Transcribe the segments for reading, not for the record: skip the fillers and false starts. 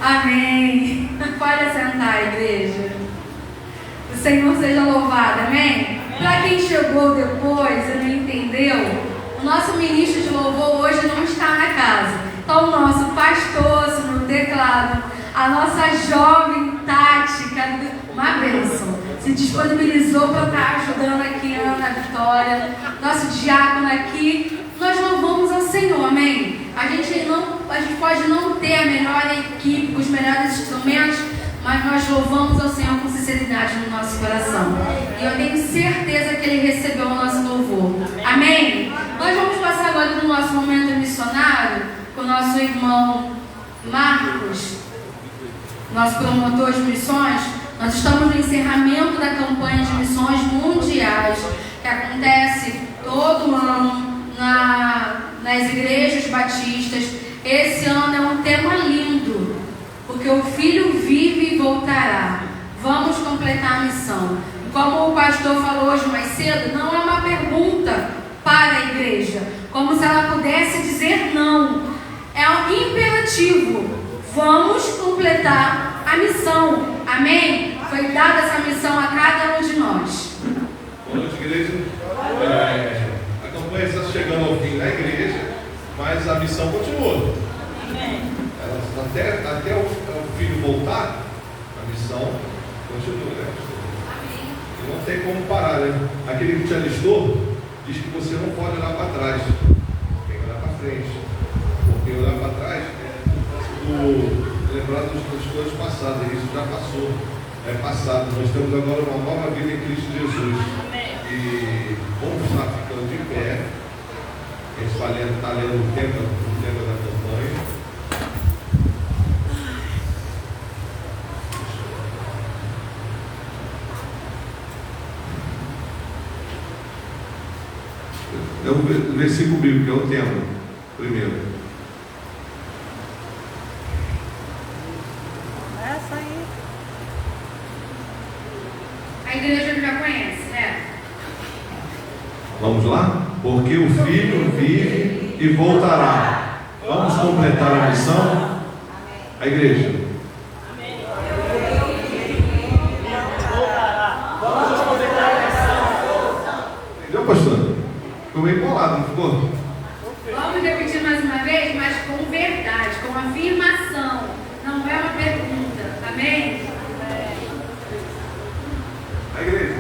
Amém. Pode sentar, igreja. O Senhor seja louvado, amém? Para quem chegou depois e não entendeu, o nosso ministro de louvor hoje não está na casa. Então o nosso pastor no teclado, a nossa jovem tática, uma bênção, se disponibilizou para estar ajudando aqui a Ana Vitória, nosso diácono aqui. Nós louvamos ao Senhor, amém? A gente pode não ter a melhor equipe, os melhores instrumentos, mas nós louvamos ao Senhor com sinceridade no nosso coração. E eu tenho certeza que Ele recebeu o nosso louvor. Amém? Nós vamos passar agora no nosso momento missionário com o nosso irmão Marcos, nosso promotor de missões. Nós estamos no encerramento da campanha de missões mundiais, que acontece todo ano nas igrejas batistas. Esse ano é um tema lindo, porque o Filho vive e voltará. Vamos completar a missão. E como o pastor falou hoje mais cedo, não é uma pergunta para a igreja, como se ela pudesse dizer não. É um imperativo. Vamos completar a missão. Amém? Foi dada essa missão a cada um de nós. Boa noite, igreja. A campanha está chegando ao fim da igreja, mas a missão continua. Até o filho voltar, a missão continua, né? E não tem como parar, né? Aquele que te alistou diz que você não pode olhar para trás, tem que olhar para frente, porque olhar para trás é lembrar das coisas passadas, e isso já passou, é passado. Nós temos agora uma nova vida em Cristo Jesus. E vamos estar ficando de pé. A gente está lendo o tema da campanha. É o versículo bíblico, é o tema, primeiro. Essa aí. A igreja já conhece, né? Vamos lá? Porque o Filho vive e voltará. Vamos completar a missão? A igreja. Entendeu, pastor? Ficou meio colado, não ficou? Vamos repetir mais uma vez, mas com verdade, com afirmação. Não é uma pergunta. Amém? A igreja.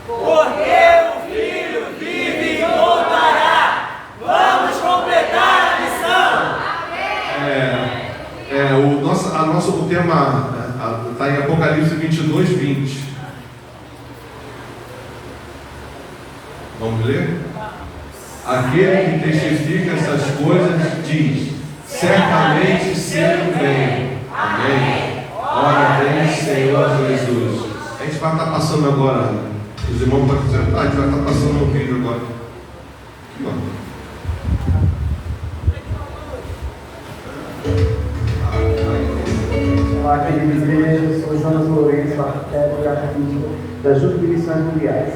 Porque o Filho vive e voltará. Vamos completar a missão. O tema está em Apocalipse 22, 20. Vamos ler? Aquele que testifica essas coisas diz: certamente cedo vem. Amém. Ora vem, Senhor Jesus. A gente vai estar passando agora, os irmãos podem sentar, a gente vai estar passando um vídeo agora. Aqui, ó. Olá, queridos igrejas, sou Jonas Lourenço, arquiteto e artista das Jubilações Mundiais.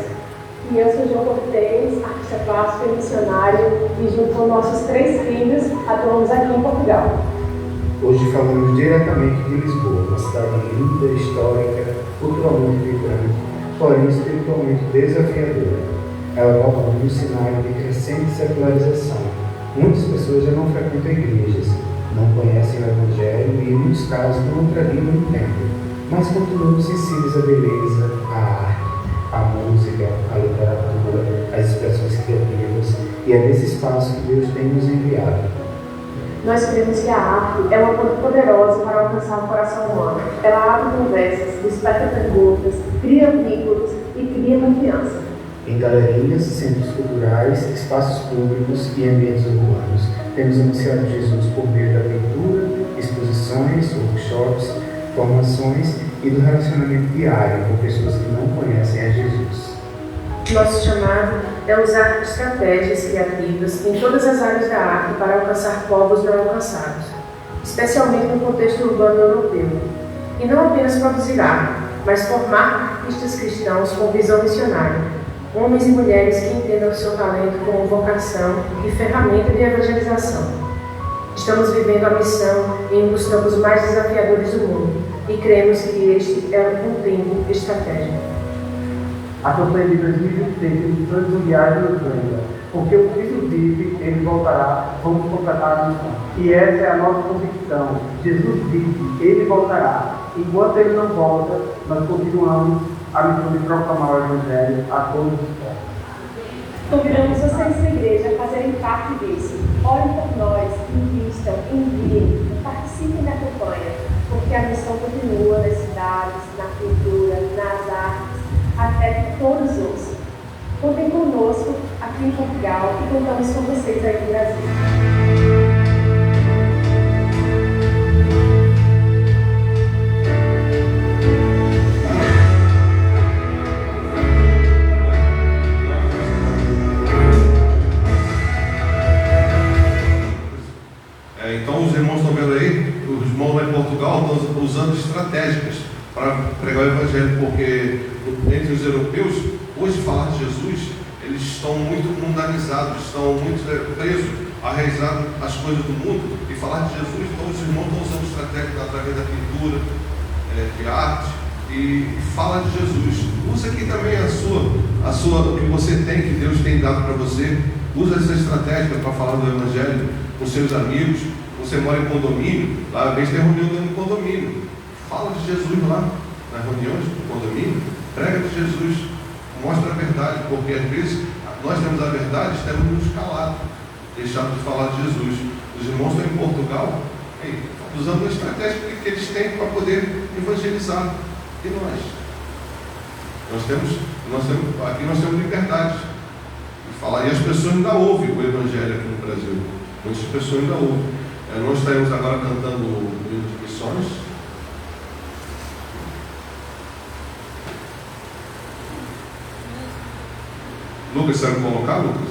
E eu sou João Cortez, artista plástico e missionário, e junto com nossos 3 filhos, atuamos aqui em Portugal. Hoje falamos diretamente de Lisboa, uma cidade linda, histórica, culturalmente vibrante, porém espiritualmente desafiadora. Ela volta num cenário de crescente secularização. Muitas pessoas já não frequentam igrejas, não conhecem o Evangelho e, em muitos casos, não tradiram no templo, mas continuam sensíveis à beleza, à arte, à música, à literatura, às expressões criativas, e é nesse espaço que Deus tem nos enviado. Nós cremos que a arte é uma ponte poderosa para alcançar o coração humano. Ela abre conversas, desperta perguntas, cria vínculos e cria confiança. Em galerias, centros culturais, espaços públicos e ambientes urbanos, temos anunciado Jesus por meio da leitura, exposições, workshops, formações e do relacionamento diário com pessoas que não conhecem a Jesus. Nosso chamado é usar estratégias criativas em todas as áreas da arte para alcançar povos não alcançados, especialmente no contexto urbano europeu. E não apenas produzir arte, mas formar artistas cristãos com visão missionária. Homens e mulheres que entendam o seu talento como vocação e ferramenta de evangelização. Estamos vivendo a missão em um dos campos mais desafiadores do mundo e cremos que este é um tempo estratégico. A campanha de 2026 Missões Mundiais nos lembra, porque o Cristo vive, ele voltará, vamos completar a missão. E essa é a nossa convicção. Jesus vive, ele voltará. Enquanto ele não volta, nós continuamos a missão de proclamar o Evangelho a todos os povos. Convidamos vocês da igreja a fazerem parte disso. Orem por nós, invistam, enviem, participem da campanha, porque a missão continua nas cidades, na cultura, nas artes, até que todos ouçam. Contem conosco aqui em Portugal e contamos com vocês aí no Brasil. Então os irmãos estão vendo aí, os irmãos lá em Portugal estão usando estratégicas para pregar o Evangelho, porque entre os europeus, hoje falar de Jesus, eles estão muito mundanizados, estão muito presos, arraizados às coisas do mundo, e falar de Jesus, então os irmãos estão usando estratégias através da pintura, de arte, e fala de Jesus. Usa aqui também a sua, o que você tem, que Deus tem dado para você. Usa essa estratégia para falar do Evangelho com seus amigos. Você mora em condomínio, lá às vezes tem reunião dentro do condomínio. Fala de Jesus lá, nas reuniões do condomínio. Prega de Jesus, mostra a verdade, porque às vezes nós temos a verdade, estamos nos calados, deixamos de falar de Jesus. Os irmãos estão em Portugal, usando a estratégia que eles têm para poder evangelizar. E nós? Aqui nós temos liberdade de falar, e as pessoas ainda ouvem o Evangelho aqui no Brasil. Muitas pessoas ainda ouvem. Nós estaremos agora cantando o hino de missões. Lucas, sabe colocar, Lucas?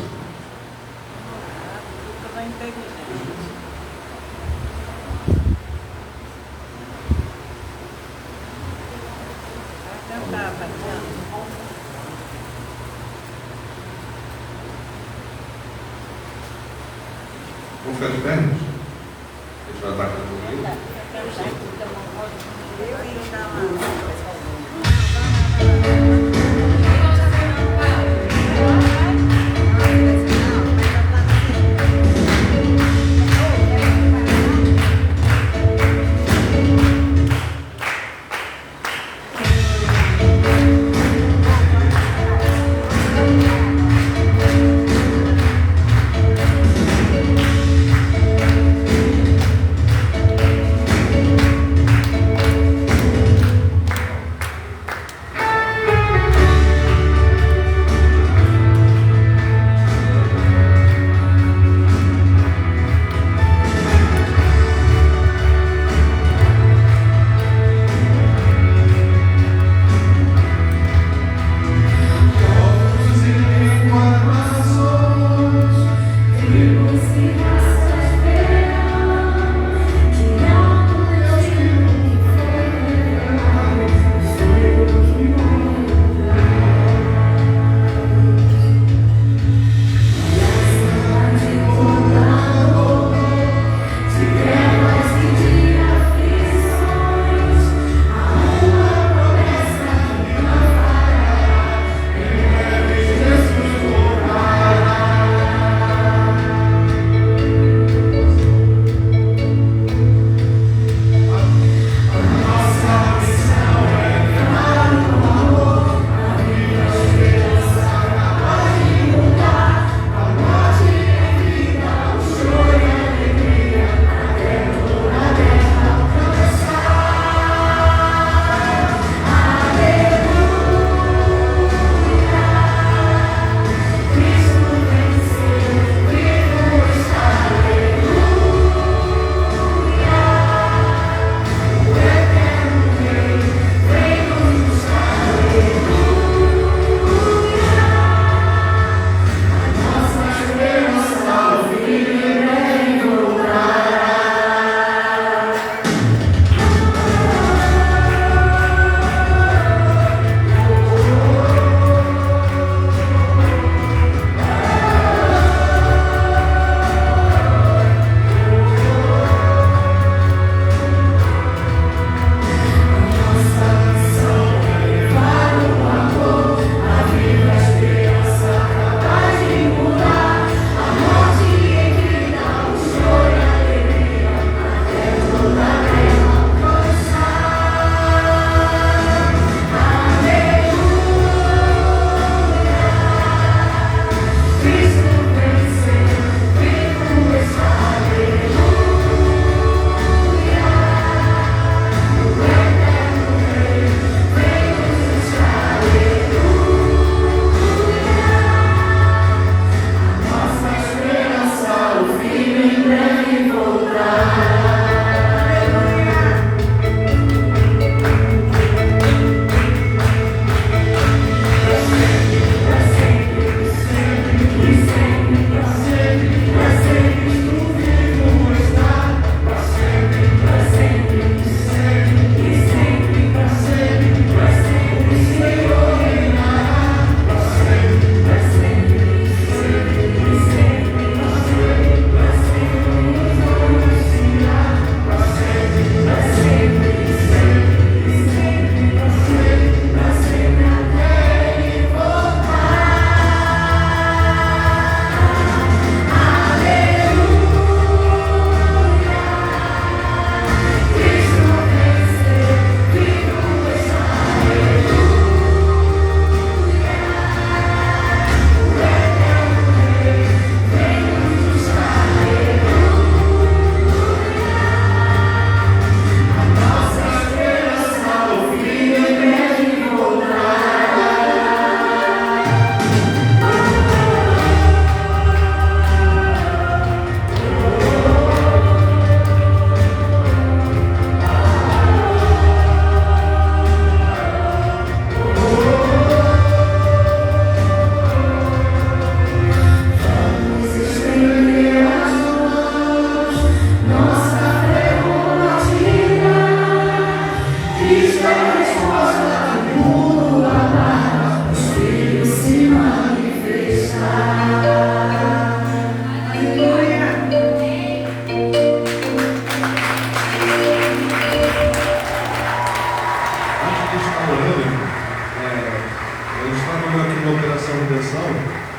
Vamos ficar de pé? A gente vai estar cantando.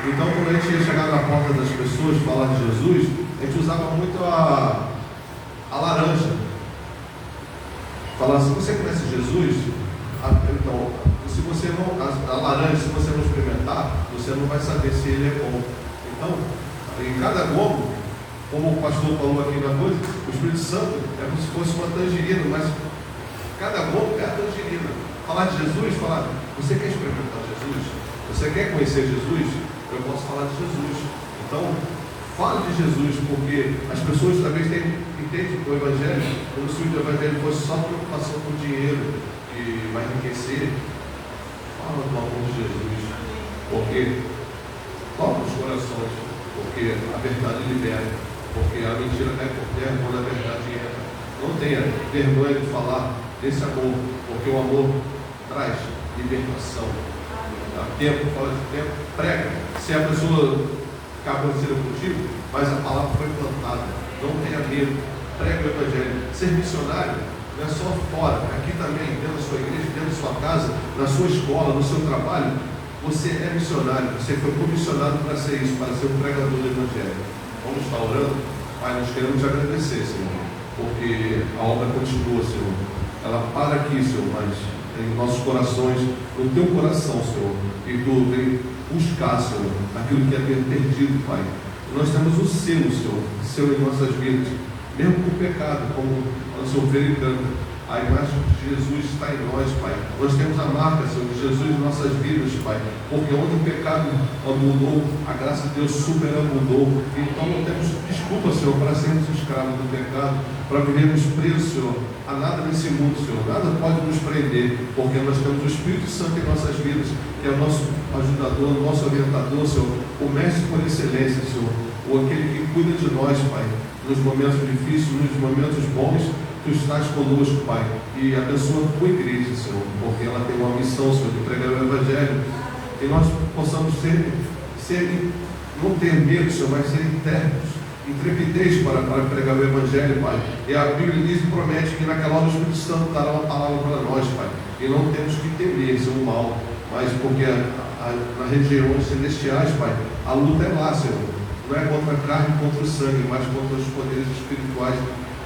Então, quando a gente ia chegar na porta das pessoas falar de Jesus, a gente usava muito a laranja. Falar assim, você conhece Jesus? Então, se você não, a laranja, se você não experimentar, você não vai saber se ele é bom. Então, em cada gomo, como o pastor falou aqui na coisa, o Espírito Santo é como se fosse uma tangerina, mas cada gomo é a tangerina. Falar de Jesus, falar, você quer experimentar Jesus? Você quer conhecer Jesus? Eu posso falar de Jesus. Então, fale de Jesus, porque as pessoas talvez entendem o Evangelho como se o Evangelho fosse só preocupação com dinheiro, que vai enriquecer. Fala do amor de Jesus, porque toca os corações, porque a verdade libera, porque a mentira cai por terra quando a verdade entra. Não tenha vergonha de falar desse amor, porque o amor traz libertação. Dá tempo, fora de tempo, prega. Se a pessoa ficar acontecendo contigo, mas a palavra foi plantada. Não tenha medo, prega o Evangelho. Ser missionário não é só fora, aqui também, dentro da sua igreja, dentro da sua casa, na sua escola, no seu trabalho. Você é missionário, você foi comissionado para ser isso, para ser um pregador do Evangelho. Vamos estar orando? Pai, nós queremos agradecer, Senhor, porque a obra continua, Senhor. Ela para aqui, Senhor, mas em nossos corações, no teu coração, Senhor, e tu vem buscar, Senhor, aquilo que é perdido, Pai. Nós temos o selo, Senhor, selo em nossas vidas, mesmo com o pecado, como o Senhor verificando. A imagem de Jesus está em nós, Pai. Nós temos a marca, Senhor, de Jesus em nossas vidas, Pai. Porque onde o pecado abundou, a graça de Deus superabundou. Então não temos desculpa, Senhor, para sermos escravos do pecado, para vivermos presos, Senhor, a nada nesse mundo, Senhor. Nada pode nos prender, porque nós temos o Espírito Santo em nossas vidas, que é o nosso ajudador, o nosso orientador, Senhor, o mestre por excelência, Senhor, ou aquele que cuida de nós, Pai, nos momentos difíceis, nos momentos bons. Tu estás conosco, Pai, e abençoa a tua igreja, Senhor, porque ela tem uma missão, Senhor, de pregar o Evangelho, e nós possamos não ter medo, Senhor, mas ser intrepidez para pregar o Evangelho, Pai. E a Bíblia diz e promete que naquela hora o Espírito Santo dará uma palavra para nós, Pai, e não temos que temer, Senhor, o mal, mas porque nas regiões celestiais, Pai, a luta é lá, Senhor, não é contra a carne, contra o sangue, mas contra os poderes espirituais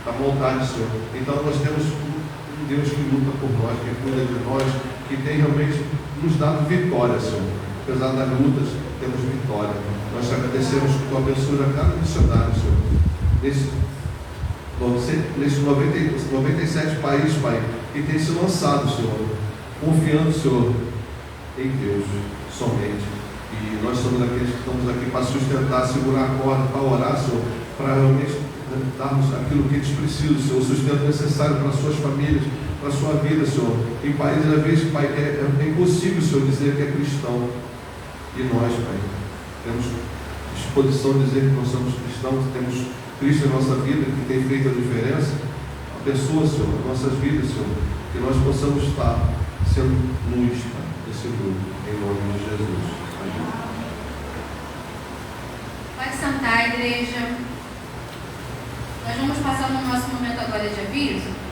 da maldade, Senhor. Então nós temos um Deus que luta por nós, que cuida de nós, que tem realmente nos dado vitória, Senhor. Apesar das lutas, temos vitória. Nós te agradecemos que tu abençoes a cada missionário, Senhor. Nesses 97 países, Pai, que tem se lançado, Senhor, confiando, Senhor, em Deus somente. E nós somos aqueles que estamos aqui para sustentar, segurar a corda, para orar, Senhor, para realmente darmos aquilo que eles precisam, Senhor, o sustento necessário para as suas famílias, para a sua vida, Senhor. Em países, às vezes, Pai, é impossível, Senhor, dizer que é cristão. E nós, Pai, temos disposição de dizer que nós somos cristãos, temos Cristo em nossa vida, que tem feito a diferença. Abençoa, Senhor, nossas vidas, Senhor, que nós possamos estar sendo luz, Pai, desse grupo, em nome de Jesus. Amém. Pode sentar, igreja. Nós vamos passar no nosso momento agora de aviso.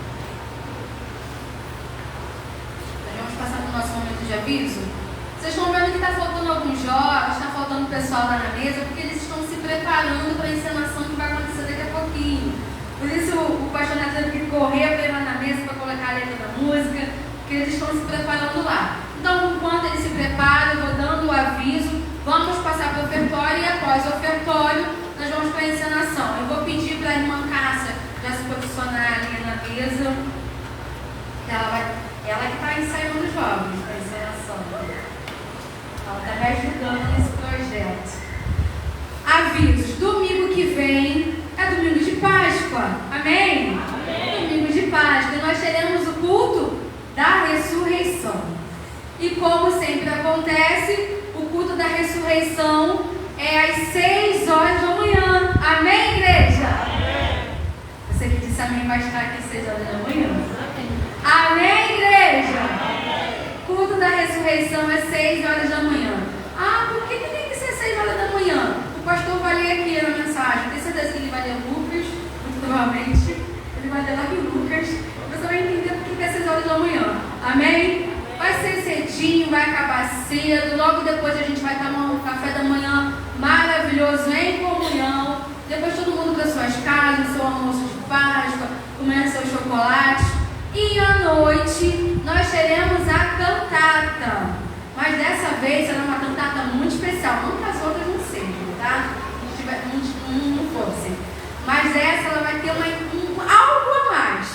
Vocês estão vendo que está faltando alguns jovens, está faltando pessoal lá na mesa, porque eles estão se preparando para a encenação que vai acontecer daqui a pouquinho. Por isso o pastor Neto teve que correr para ir lá na mesa para colocar a letra da música, porque eles estão se preparando lá. Então, enquanto eles se preparam, eu vou dando o aviso, vamos passar para o ofertório e após o ofertório, nós vamos para a encenação. Eu vou pedir para a irmã Cássia já se posicionar ali na mesa, que ela que está ensaiando os jovens para a encenação. Ela está me ajudando nesse projeto. Avisos, domingo que vem é domingo de Páscoa, amém? Amém. Domingo de Páscoa, nós teremos o culto da ressurreição. E como sempre acontece, o culto da ressurreição é às 6 horas da manhã, amém, igreja? Amém. Você que disse amém vai estar aqui às 6 horas da manhã. Amém, igreja? Amém. Culto da ressurreição é 6 horas da manhã. Ah, por que tem que ser 6 horas da manhã? O pastor vai ler aqui na mensagem. Tenho certeza que ele vai ler Lucas, muito provavelmente. Ele vai ler lá em Lucas. Você vai entender por que é 6 horas da manhã. Amém? Vai ser cedinho, vai acabar cedo. Logo depois a gente vai tomar um café da chocolate. E à noite nós teremos a cantata. Mas dessa vez será uma cantata muito especial. Não que as outras não sejam, tá? Não fosse. Mas essa ela vai ter algo a mais.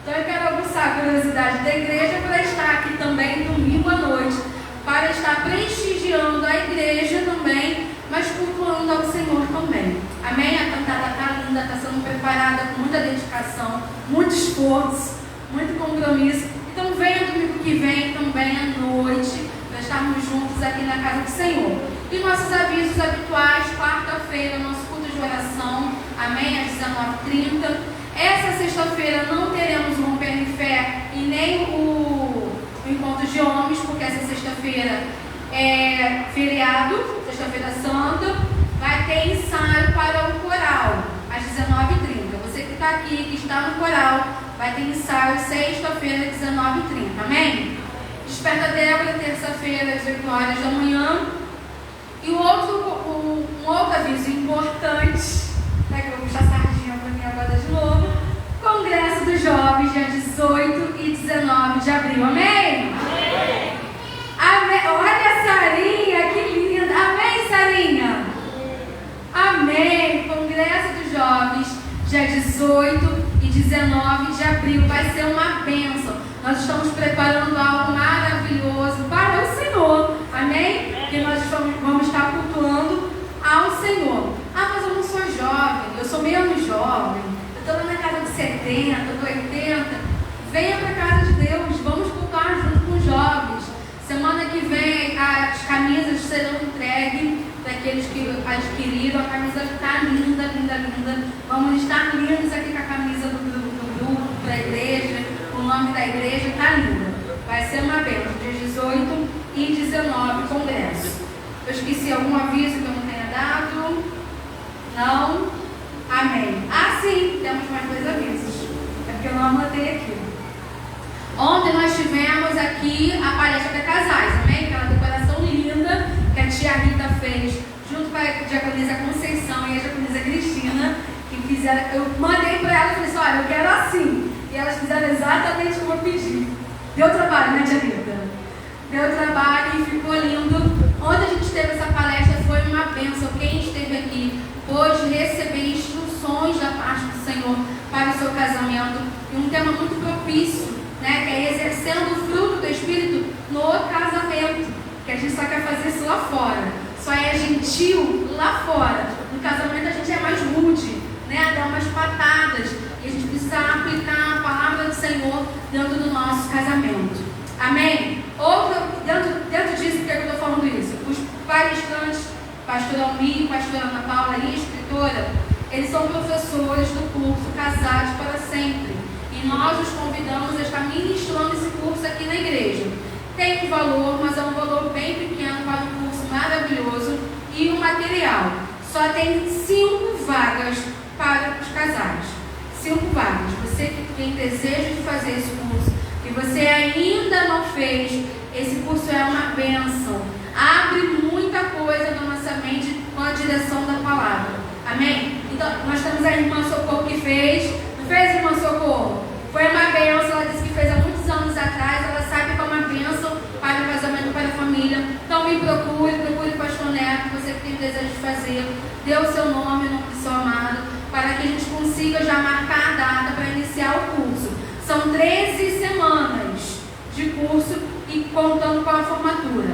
Então eu quero aguçar a curiosidade da igreja para estar aqui também domingo à noite, para estar prestigiando a igreja também, mas cultuando ao Senhor também. Amém? A cantada está linda, está sendo preparada com muita dedicação, muito esforço, muito compromisso. Então venha domingo que vem também à noite, para estarmos juntos aqui na casa do Senhor. E nossos avisos habituais, quarta-feira, nosso culto de oração, amém? Às 19h30. Essa sexta-feira não teremos o Romper em Fé e nem o Encontro de Homens, porque essa sexta-feira é feriado, sexta-feira santa. Vai ter ensaio para o coral, às 19h30. Você que está aqui, que está no coral, vai ter ensaio sexta-feira, às 19h30. Amém? Desperta Débora, terça-feira, às 8 horas da manhã. E um outro aviso importante, que eu vou puxar a sardinha para mim agora de novo. Congresso dos Jovens, dia 18 e 19 de abril. Amém? Amém. Olha a Sarinha, que linda. Amém, Sarinha? Amém. Congresso dos Jovens, dia 18 e 19 de abril. Vai ser uma bênção. Nós estamos preparando algo maravilhoso para o Senhor. Amém? Que nós vamos estar cultuando ao Senhor. Ah, mas eu não sou jovem, eu sou menos jovem, eu estou lá na casa de 70, de 80. Venha para a casa de Deus, vamos cultuar junto com os jovens. Semana que vem as camisas serão entregues para aqueles que adquiriram. A camisa está linda, linda, linda. Vamos estar lindos aqui com a camisa do grupo, da igreja, o nome da igreja está linda. Vai ser uma bênção, dia 18 e 19, congresso. Eu esqueci algum aviso que eu não tenha dado? Não? Amém. Ah, sim, temos mais 2 avisos. É porque eu não anotei aqui. Ontem nós tivemos aqui a palestra para casais, amém? Aquela decoração linda que a tia Rita fez, junto com a diaconisa Conceição e a diaconisa Cristina, que fizeram. Eu mandei para elas e falei assim: olha, eu quero assim. E elas fizeram exatamente como eu pedi. Deu trabalho, né, tia Rita? Deu trabalho e ficou lindo. Ontem a gente teve essa palestra, foi uma bênção. Quem esteve aqui pôde receber instruções da parte do Senhor para o seu casamento. E um tema muito propício, né, que é exercendo o fruto do Espírito no casamento. Que a gente só quer fazer isso lá fora. Só é gentil lá fora. No casamento a gente é mais rude, né, dá umas patadas. E a gente precisa aplicar a palavra do Senhor dentro do nosso casamento. Amém? Dentro disso, por que eu estou falando isso? Os palestrantes, pastor Almir, pastora Ana Paula e escritora, eles são professores do curso Casados para Sempre. E nós os convidamos a estar ministrando esse curso aqui na igreja. Tem um valor, mas é um valor bem pequeno para um curso maravilhoso e o material. Só tem 5 vagas para os casais. 5 vagas. Você que tem desejo de fazer esse curso e você ainda não fez, esse curso é uma bênção. Abre muita coisa na nossa mente com a direção da palavra. Amém? Então, nós temos a irmã Socorro que fez. Não fez, irmã Socorro? Foi uma bênção. Ela disse que fez há muitos anos atrás. Ela sabe que é uma bênção para o casamento, para a família. Então, me procure o pastor Neto, você que tem desejo de fazer. Dê o seu nome, o nome do seu amado, para que a gente consiga já marcar a data para iniciar o curso. São 13 semanas de curso e contando com a formatura.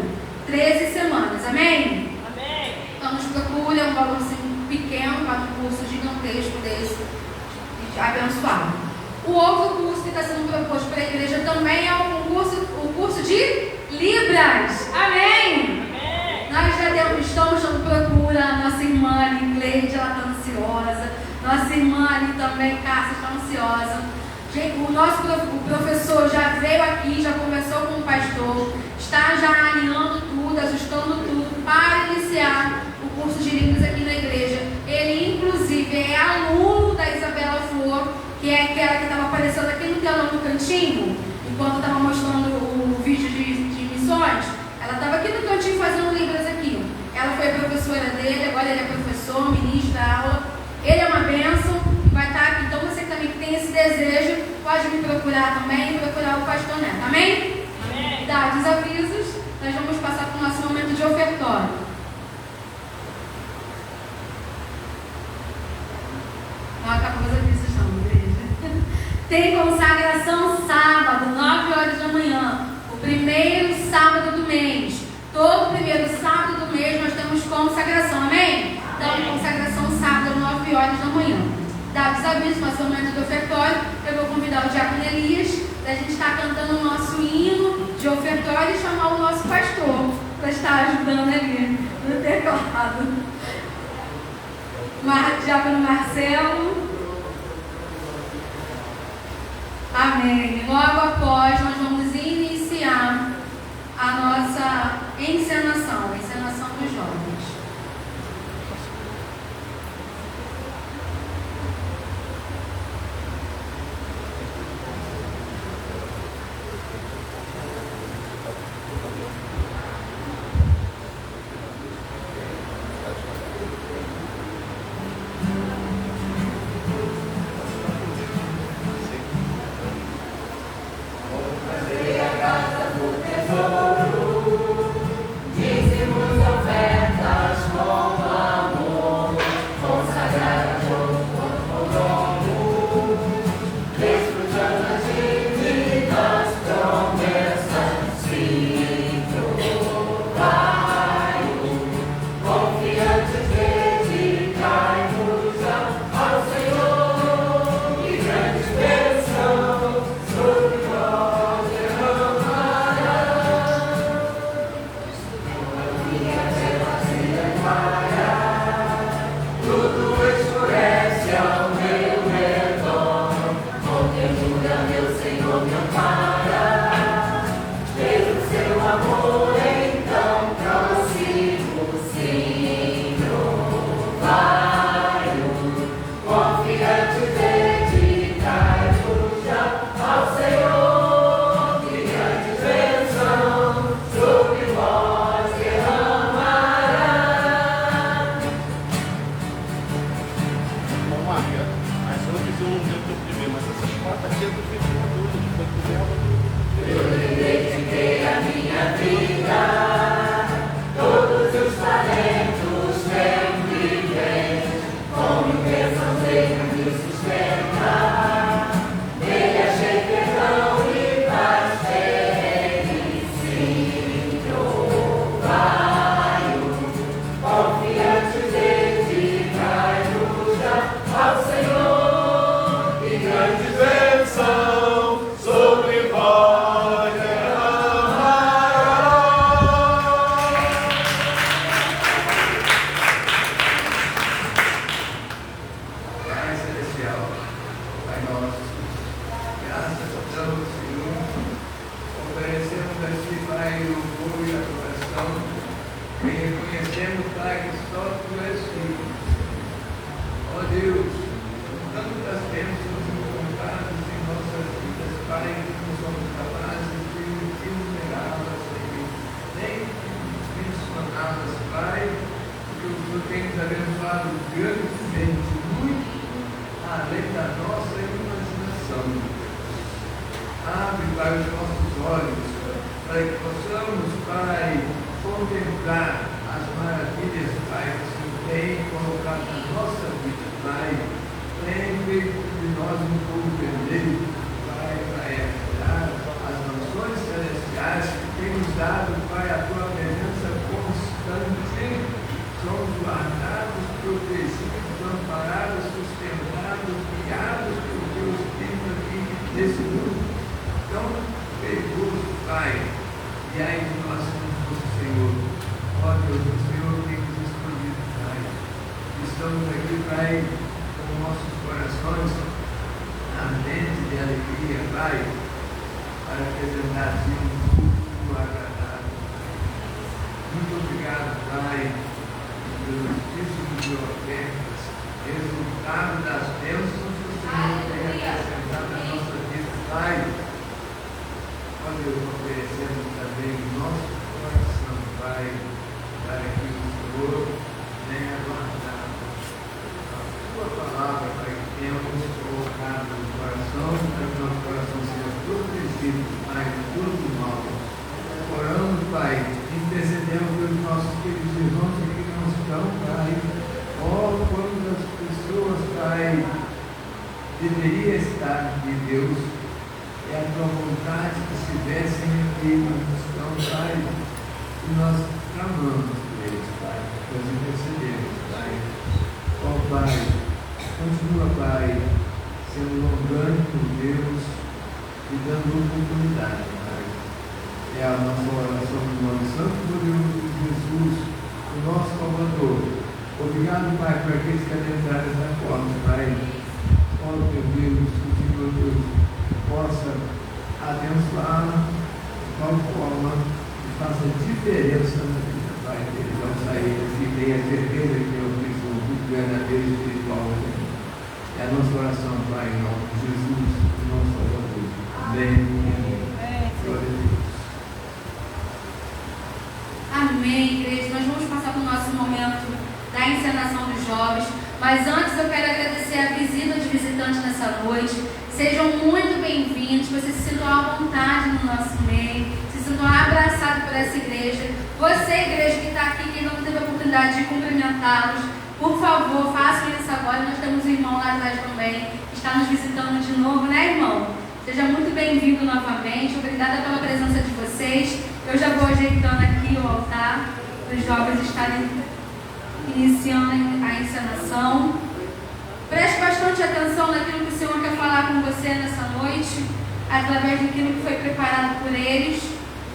13 semanas, amém? Amém. Então nos procure, é um valor assim, pequeno para um curso gigantesco desse, abençoado. O outro curso que está sendo proposto para a igreja também é o curso de Libras, amém? Amém. Nós já estamos dando procura, a nossa irmã ali, Cleide, ela está ansiosa, nossa irmã ali também, Cássia, está ansiosa. O professor já veio aqui, já conversou com o pastor, está já alinhando tudo, ajustando tudo para iniciar o curso de línguas aqui na igreja. Ele, inclusive, é aluno da Isabela Flor, que é aquela que estava aparecendo aqui no telão no cantinho, enquanto eu estava mostrando o vídeo de missões. Ela estava aqui no cantinho fazendo libras aqui. Ela foi a professora dele, agora ele é professor, ministra aula. Ele é uma bênção, vai estar aqui. Então você também que tem esse desejo, pode me procurar também e procurar o pastor Neto. Amém? Amém. Dados avisos, nós vamos passar para o nosso momento de ofertório. Não acabou os avisos não, igreja. Tem consagração sábado, 9 horas da manhã. O primeiro sábado do mês. Todo primeiro sábado do mês nós temos consagração, amém? Então, consagração sábado, 9 horas da manhã. Dados avisos, nosso momento de ofertório. Eu vou convidar o diácono Elias para a gente estar cantando o nosso hino de ofertório e chamar o nosso pastor para estar ajudando ali no teclado. Diácono Marcelo. Amém. Logo após, nós vamos iniciar a nossa encenação, a encenação dos jovens. Palavra para que tenhamos colocado no coração das nossas espírito, Pai, todo mal. Oramos, Pai, intercedemos pelos nossos queridos irmãos que não estão, Pai. Ó, quantas pessoas, Pai, deveria estar de Deus, é a tua vontade que estivessem aqui, mas estão, Pai, e nós clamamos por eles, Pai, nós intercedemos, Pai. Ó, Pai, continua, Pai, sendo longânimo por Deus e dando oportunidade, Pai. É a nossa oração no nome santo e poderoso de Jesus, o nosso Salvador. Obrigado, Pai, por aqueles que adentraram essa forma, Pai. Ó, meu Deus, que o Senhor Deus possa abençoar de tal forma que faça diferença na vida, Pai, que eles vão sair daqui, tenha certeza que é o Cristo verdadeiro e espiritual. É a nossa oração, Pai, em nome de Jesus, o nosso Salvador. Amém. Glória a Deus. Amém, igreja. Nós vamos passar para o nosso momento da encenação dos jovens. Mas antes eu quero agradecer a visita de visitantes nessa noite. Sejam muito bem-vindos. Vocês se sintam à vontade no nosso meio. Se sintam abraçados por essa igreja. Você, igreja que está aqui, que não teve a oportunidade de cumprimentá-los, por favor, façam isso agora. Nós temos um irmão lá atrás também, que está nos visitando de novo, né, irmão? Seja muito bem-vindo novamente. Obrigada pela presença de vocês. Eu já vou ajeitando aqui o altar para os jovens estarem iniciando a encenação. Preste bastante atenção naquilo que o Senhor quer falar com você nessa noite, através daquilo que foi preparado por eles.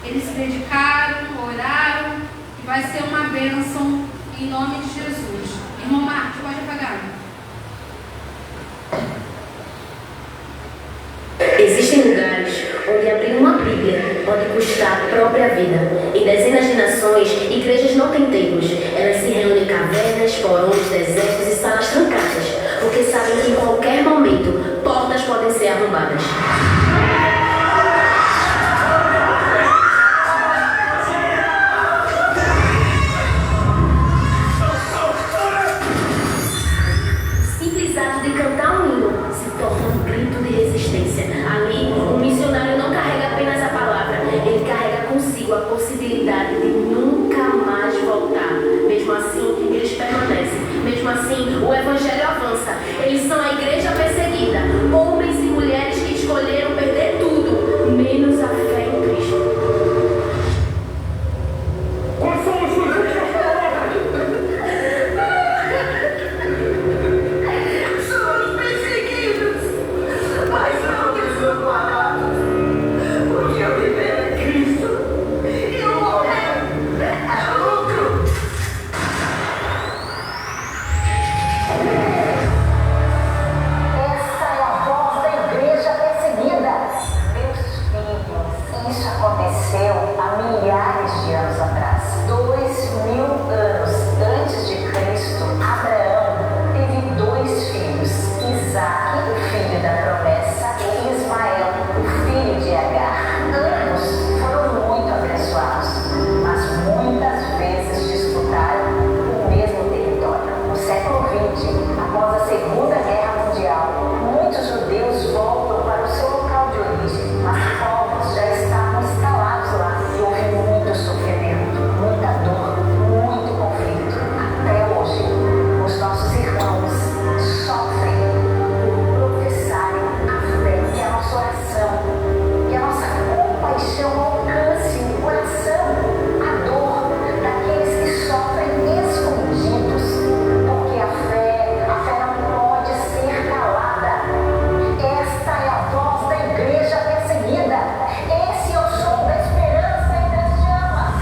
Eles se dedicaram, oraram, e vai ser uma bênção em nome de Jesus. Irmão Marcos, pode apagar. Existem lugares onde abrir uma Bíblia pode custar a própria vida. Em dezenas de nações, igrejas não têm templos. Elas se reúnem em cavernas, porões, desertos e salas trancadas, porque sabem que em qualquer momento portas podem ser arrombadas. Simples ato de cantar um hino se torna um grito de resistência. Ali, o missionário não carrega apenas a palavra, ele carrega consigo a possibilidade de nunca mais voltar. Mesmo assim, eles permanecem. Mesmo assim, o evangelho avança. Eles são a igreja perseguida, homens e mulheres que escolheram perder tudo, menos a fé em Cristo. Quais são as suas últimas palavras? Somos perseguidos, mas não desamparados, porque eu viver é Cristo e eu morrer é lucro. Essa é a voz da igreja perseguida. Meus filhos, isso aconteceu há milhares de anos atrás. 2000 anos antes de Cristo, Abraão teve 2 filhos, Isaque, o filho da promessa, e Ismael, o filho de Agar. Ambos foram muito abençoados, mas muitas vezes disputaram o mesmo território. No século XX, após a Segunda Guerra Mundial, muitos judeus voltam para o seu local de origem, mas povos já estavam instalados lá e houve muito sofrimento, muita dor, muito conflito. Até hoje, os nossos irmãos sofrem por professarem a fé, que é a nossa oração, que a nossa compaixão alcance o coração, a dor daqueles que sofrem escondidos, porque a fé não pode ser calada. Esta é a voz da igreja perseguida. Esse é o som da esperança entre as chamas.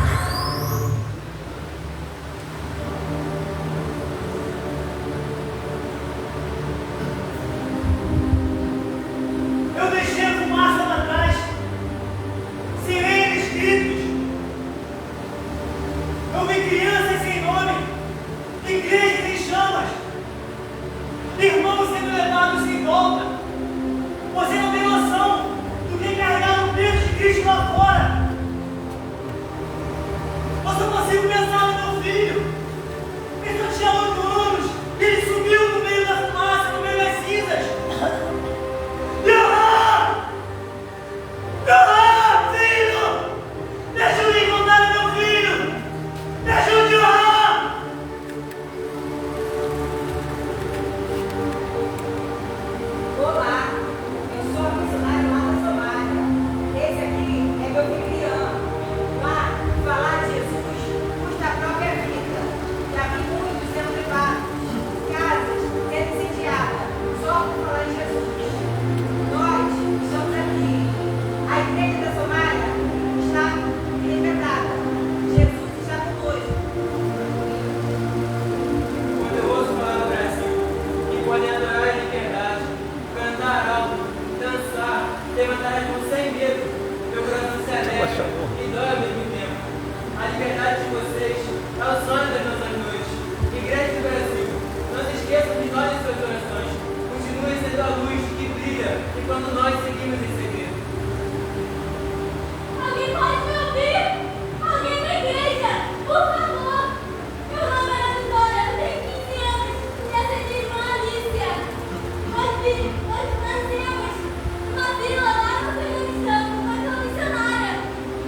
Eu deixei a fumaça lá atrás, sirenes, gritos. Eu vi crianças sem nome, igrejas em chamas, irmãos sendo levados em volta. Você não tem noção do que é carregar o peso de Cristo lá fora. Eu só consigo pensar no meu filho. Ele só tinha 8 anos e ele sumiu no meio da fumaça, no meio das cinzas. Ah! Ah! quando nós seguimos em segredo. Alguém pode me ouvir? Alguém da igreja, por favor. Meu nome é Ana Vitória, eu tenho 15 anos e essa é minha irmã Alicia. Nós nascemos numa vila lá no Afeganistão, mas sou missionária.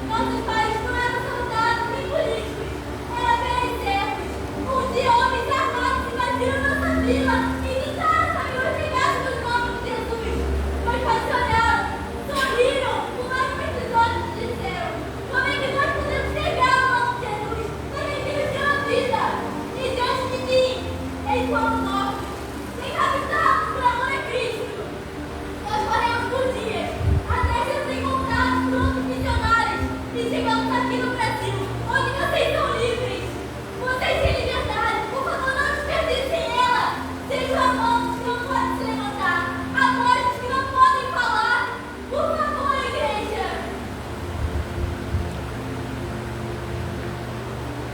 Nossos pais não eram soldados nem políticos, eram apenas servos. Um dia homens armados invadiram nossa vila e gritaram para que nós pegássemos o nome de Jesus. Meus pais se olharam, sorriram, humanamente os olhos e disseram: como é que nós podemos pegar o nome de Jesus? Também filhos de uma vida. E diante de mim, eles foram mortos, decapitados por amor a Cristo. Nós corremos por dias, até sermos encontrados por outros missionários e chegamos aqui no Brasil, onde vocês são livres. Vocês têm liberdade, por favor, não desperdicem ela. Sejam amamos que não podem se levantar, a vozes que não podem falar. Por favor, igreja.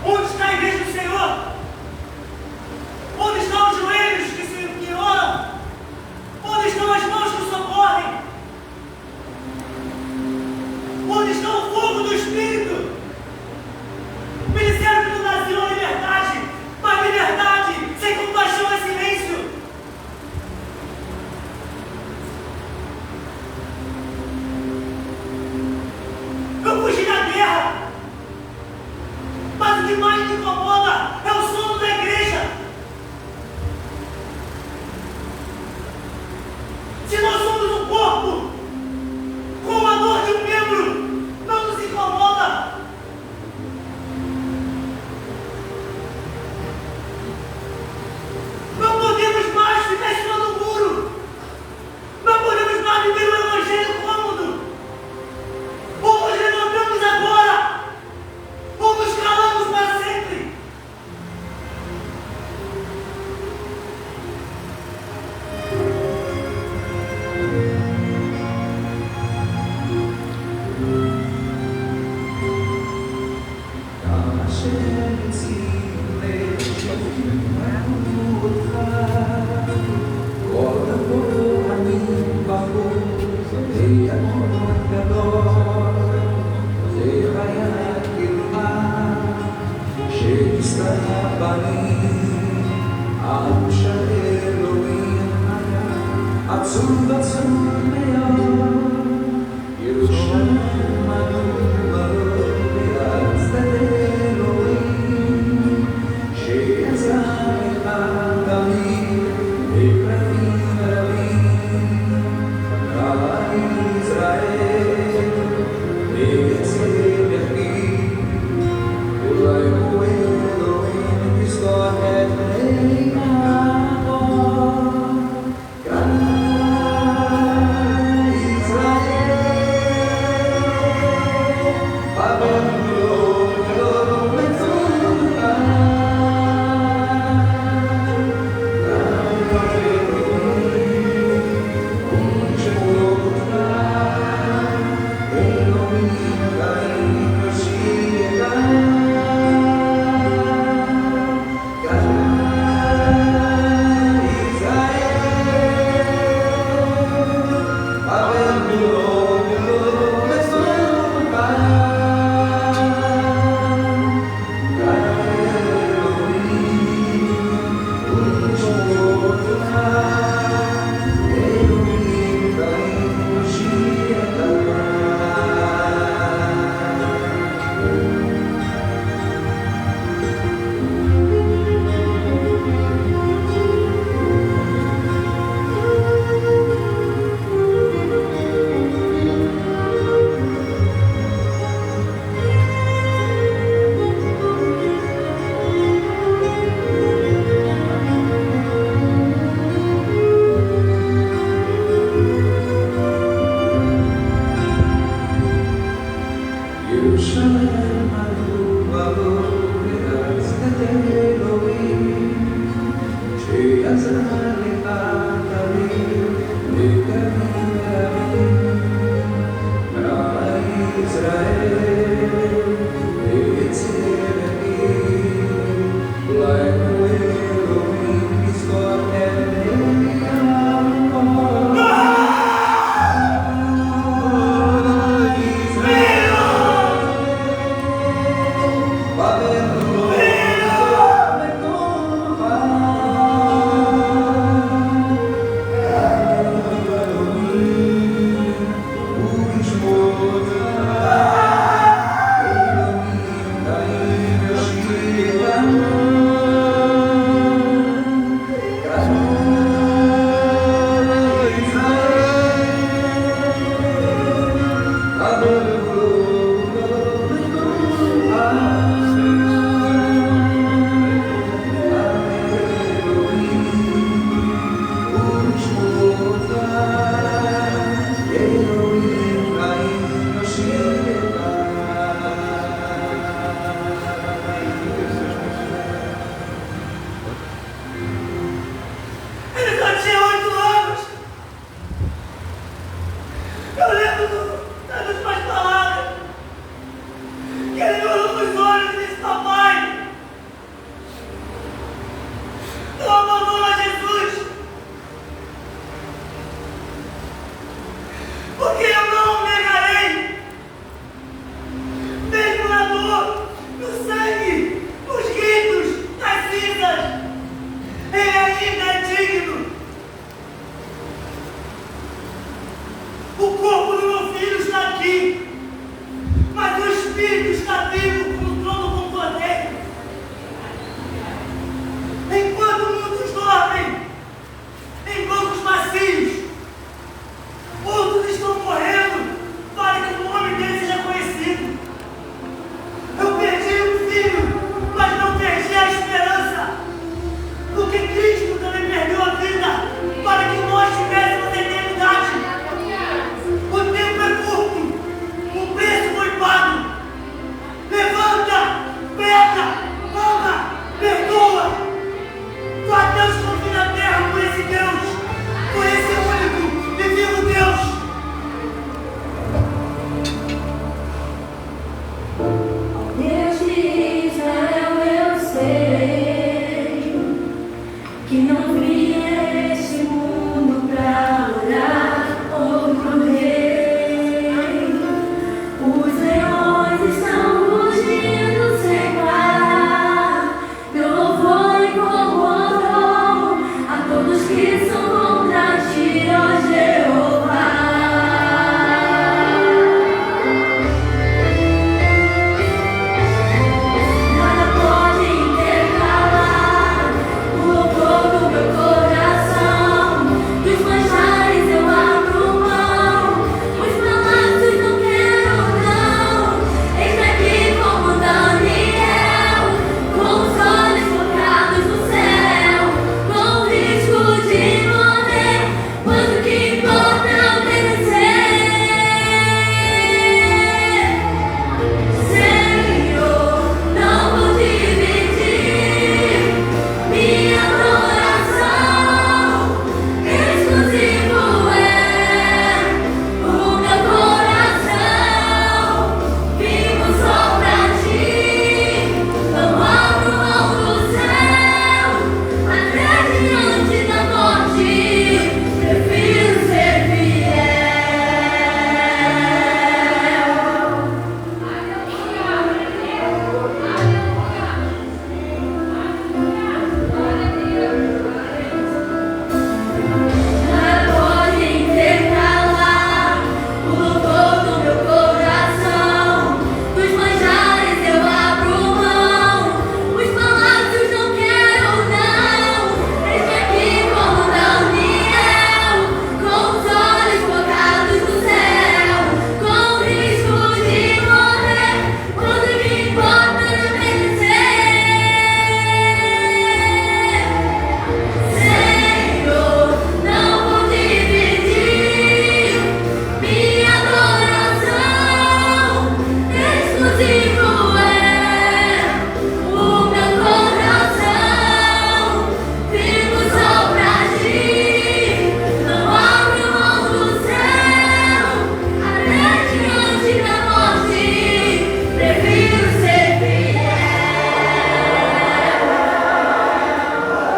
Onde está a igreja do Senhor? Onde estão os joelhos que oram? Onde estão as mãos que socorrem? Onde está o fogo do Espírito? O Ministério do Brasil é liberdade, mas liberdade sem compaixão é silêncio. Eu fugi da guerra, mas o que mais me incomoda é o sono da igreja. Se nós somos um corpo, com a dor de um membro, não nos incomoda. Não podemos mais ficar em cima do muro. Não podemos mais viver o evangelho cômodo. Ou nos levantamos agora, ou nos calamos para sempre. Israel,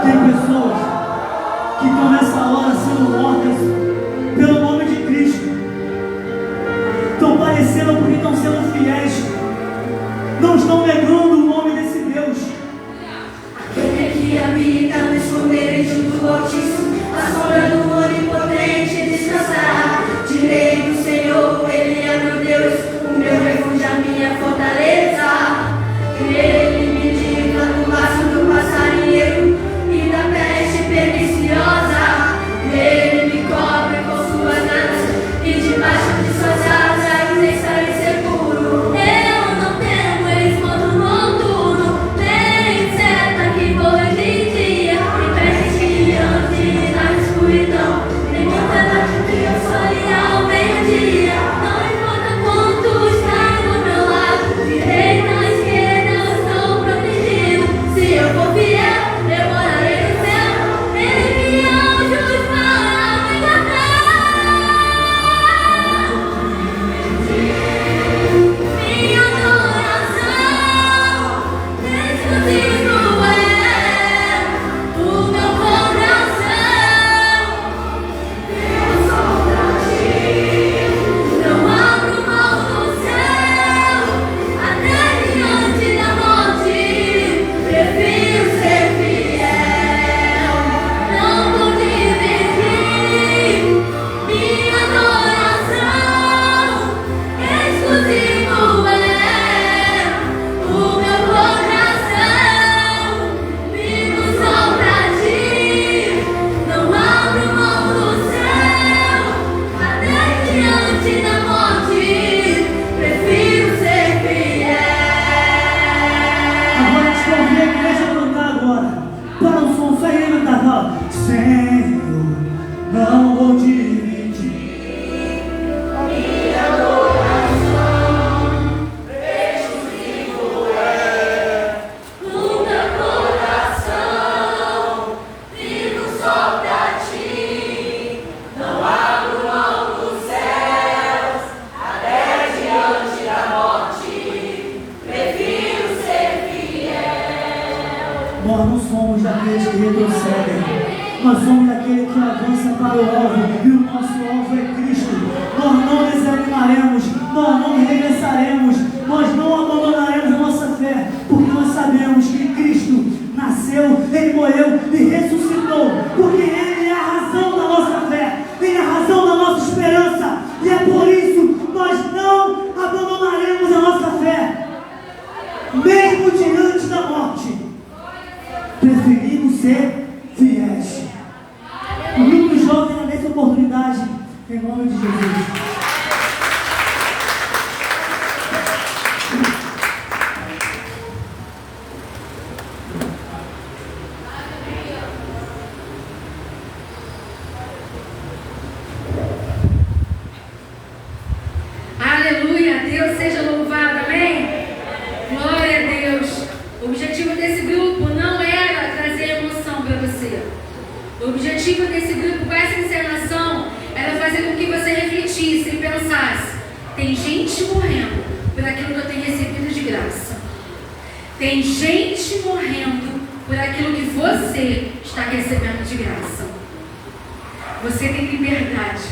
Tem pessoas que estão nessa hora sendo mortas pelo nome de Cristo. Estão padecendo porque estão sendo fiéis. Não estão negando o nome desse Deus. Aquele que habita no esconderijo do Altíssimo, a sombra do Onipotente descansará. Direi do Senhor, Ele é meu Deus, o meu refúgio, a minha fortaleza. Ele me livra do laço do passarinheiro e da peste perniciosa. Ele me cobre com suas asas e debaixo de suas asas estarei seguro. Eu não temo espanto noturno, nem seta que voa de dia, nem peste que ande na escuridão, nem mortandade que eu sole ao meio-dia. Não importa quantos caem do meu lado, direita, esquerda, eu estou protegido. Se eu for fiel, eu morarei no céu. Ele me anjos para me guardar. Minha adoração exclusivo é o meu coração. Eu sou pra ti, não abro mão do céu, até diante da morte. Prefiro ser fiel, não vou dividir. Minha adoração exclusivo é o meu coração. Vivo só pra ti, não abro mão do céu, até diante da morte. Prefiro ser fiel. Agora a gente vai ouvir a igreja cantar agora. Para o som, sai aí, Natal. Senhor, não vou dividir. Minha adoração exclusivo é o meu coração. Vivo só pra ti, não abro mão dos céus, até diante da morte. Prefiro ser fiel. Nós não somos daqueles que retrocedem. Nós somos daquele que avança para o alvo. E o nosso alvo é Cristo. Nós não desanimaremos. Nós não regressaremos. Nós não abandonaremos a nossa fé. Porque nós sabemos que Cristo nasceu, Ele morreu e ressuscitou. Porque Ele é a razão da nossa fé. Ele é a razão da nossa esperança. E é por isso nós não abandonaremos a nossa fé. Mesmo diante da morte, preferimos ser fiéis. O grupo jovem na nessa oportunidade, em nome de Jesus. Aleluia, Deus seja louvado, amém? Glória a Deus. O objetivo desse grupo não era trazer emoção para você. O objetivo desse grupo, com essa encenação, era fazer com que você refletisse e pensasse: tem gente morrendo por aquilo que eu tenho recebido de graça. Tem gente morrendo por aquilo que você está recebendo de graça. Você tem liberdade.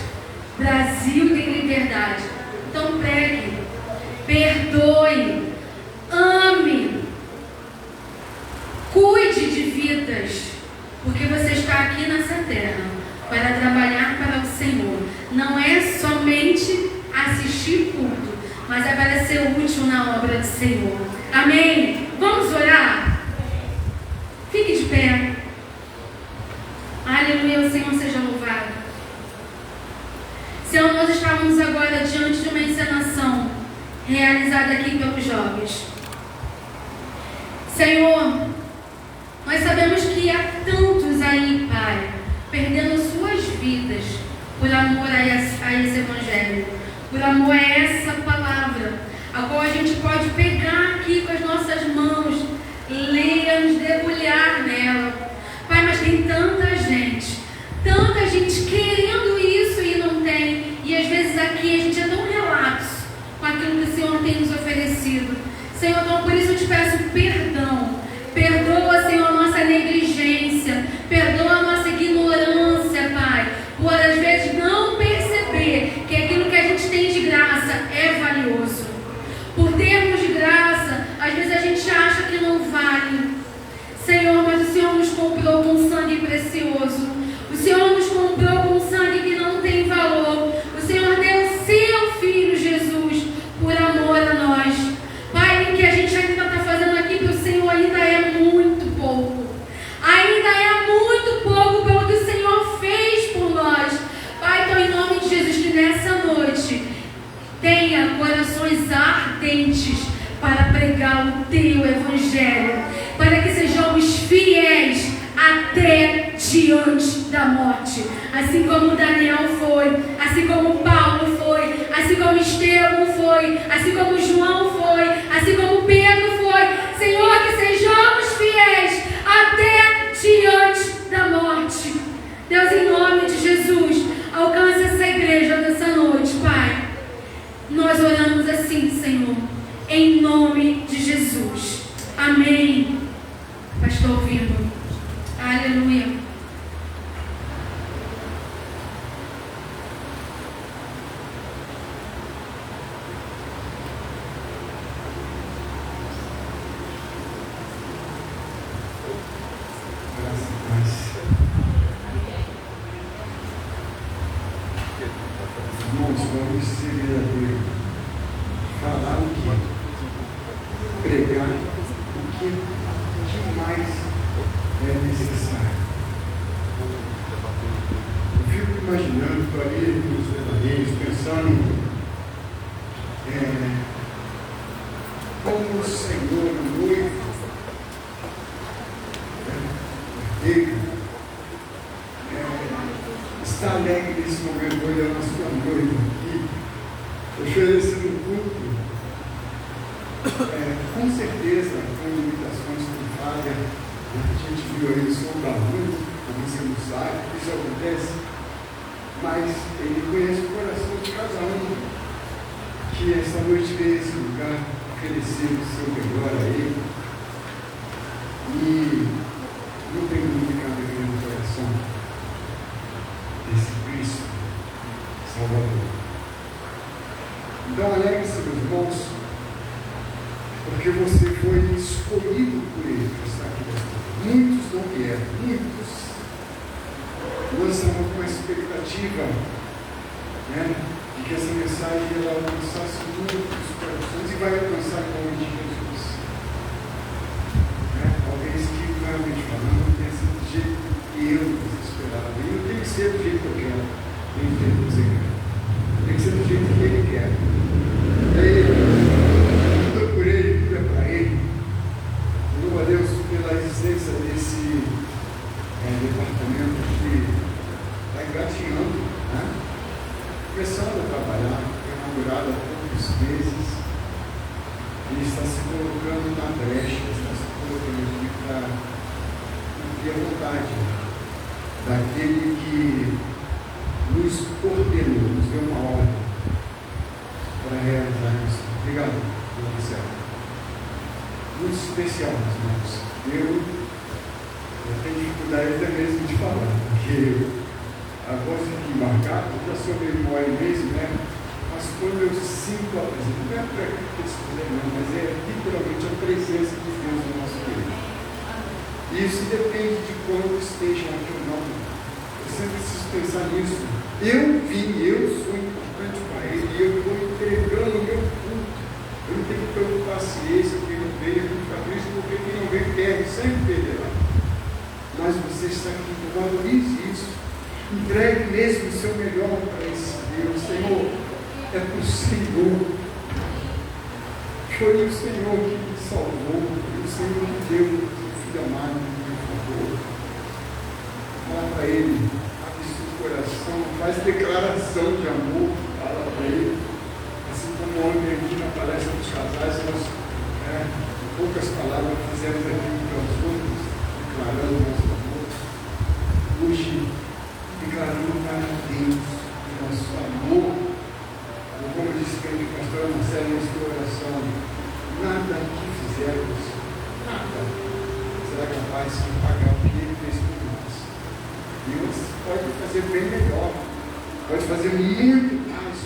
Brasil tem liberdade. Então pregue, perdoe, ame, cuide de vidas, porque você está aqui nessa terra para trabalhar para o Senhor. Não é somente assistir culto, mas é para ser útil na obra do Senhor. Amém? Vamos orar? Fique de pé. Aleluia, o Senhor seja louvado. Senhor, nós estávamos agora diante de uma encenação realizada aqui pelos jovens. Senhor, nós sabemos que há tantos aí, Pai, perdendo suas vidas por amor a esse Evangelho, por amor a essa palavra, a qual a gente pode pegar aqui com as nossas mãos, ler, nos debulhar nela. Pai, mas tem tanta gente querendo isso e não tem. E às vezes aqui a gente é tão relapso com aquilo que o Senhor tem nos oferecido. Senhor, então por isso eu te peço perdão. Perdoa, Senhor, a nossa negligência. tenha corações ardentes para pregar o teu evangelho, para que sejamos fiéis até diante da morte, assim como Daniel foi, assim como Paulo foi, assim como Estevão foi, assim como João foi, assim como Pedro foi. Senhor, que sejamos fiéis até diante da morte. Deus, em nome de Jesus, alcance essa igreja nessa noite, Pai. Nós oramos assim, Senhor, em nome de Jesus. Amém. Pastor ouvindo. Aleluia. Irmãos, vamos ser verdadeiros. Falar o que? Pregar o que mais é necessário. Eu fico imaginando, estou ali nos verdadeiros, pensando como o Senhor, o noivo, está alegre nesse momento, olhando a sua noiva aqui, oferecendo um culto, com certeza, com limitações que falha. A gente viu aí o som da luz, como você não sabe, isso acontece, mas ele conhece o coração de cada um, que essa noite veio a esse lugar oferecer o seu melhor a ele, e não tem dúvida alegria no coração desse Cristo Salvador. Então alegre-se, meus irmãos, porque você foi escolhido por Ele para estar aqui dentro. Muitos não vieram, muitos lançaram com a expectativa, de que essa mensagem ela alcançasse muitos corações e vai alcançar em nome de Jesus. Talvez que realmente falando não tenha sido do jeito que eu esperava. E não tem que ser do jeito que eu quero, nem tem que ser. Tem que ser do jeito que Ele quer. Tudo é por Ele, tudo é para Ele. Louvo a Deus pela existência desse departamento que está engatinhando, começando a trabalhar, foi inaugurado há poucos meses. Ele está se colocando na brecha, está se colocando aqui para cumprir a vontade daquele que nos ordenou, nos deu uma ordem para realizar isso. Obrigado, Marcelo. Muito especial, meus irmãos. Eu tenho dificuldade até mesmo de falar, porque a voz fica embarcada, eu já sou meio mole mesmo, mas quando eu sinto a presença, não é para que eles não, mas é literalmente a presença de Deus no nosso meio. Isso depende de quando estejam aqui ou não. Eu sempre preciso pensar nisso. Eu sou importante para Ele, e eu estou entregando o meu culto. Eu não tenho que ter paciência, quem não veio, eu tenho que ficar triste, porque quem não veio perde, sempre perderá. Mas você está aqui, valorize isso. Entregue mesmo o seu melhor para esse Deus. Senhor, é para o Senhor. Foi o Senhor que me salvou, foi o Senhor que deu o Filho amado, por favor. Fala para Ele, abre seu coração, faz declaração de amor, fala para Ele. Assim como ontem aqui na palestra dos casais, nós, em poucas palavras, fizemos aqui para os outros, declarando o nosso amor. Hoje, declarando para Deus o nosso amor. Como disse para o pastor Marcelo em sua oração, nada que fizermos, nada será capaz de pagar o que Ele fez por nós. Deus pode fazer bem melhor, pode fazer muito mais,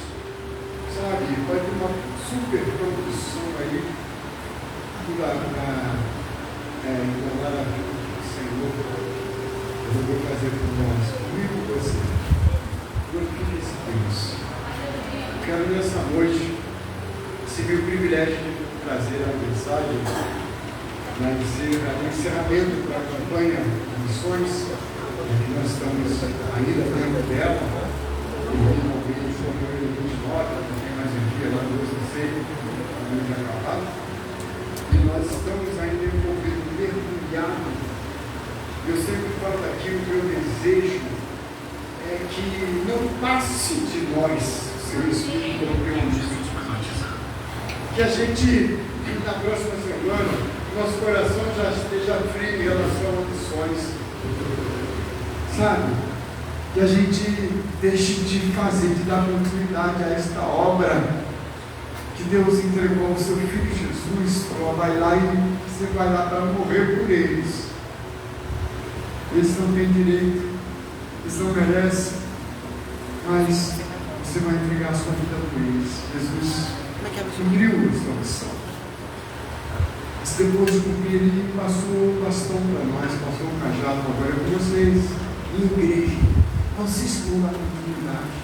sabe? Pode ter uma super produção aí, igualar a vida do Senhor. Eu vou fazer por nós, comigo e você. Glorifique esse Deus. Quero nessa noite receber o privilégio de trazer a mensagem, o encerramento da campanha de missões, que nós estamos ainda dentro dela, talvez só foi 29, não tem mais um dia lá, 12, não sei, já acabado. E nós estamos ainda envolvidos, mergulhados. Eu sempre falo daquilo que eu desejo é que não passe de nós, seu Espírito, que a gente, na próxima semana, nosso coração já esteja frio em relação a missões, sabe? Que a gente deixe de fazer, de dar continuidade a esta obra que Deus entregou ao seu Filho Jesus, falou, vai lá e você vai lá para morrer por eles. Eles não têm direito, eles não merecem, mas você vai entregar a sua vida por eles. Jesus cumpriu a sua missão. Mas depois de cumprir, ele passou o bastão para nós, passou o cajado, agora é com vocês, em igreja. Não se exclua a continuidade.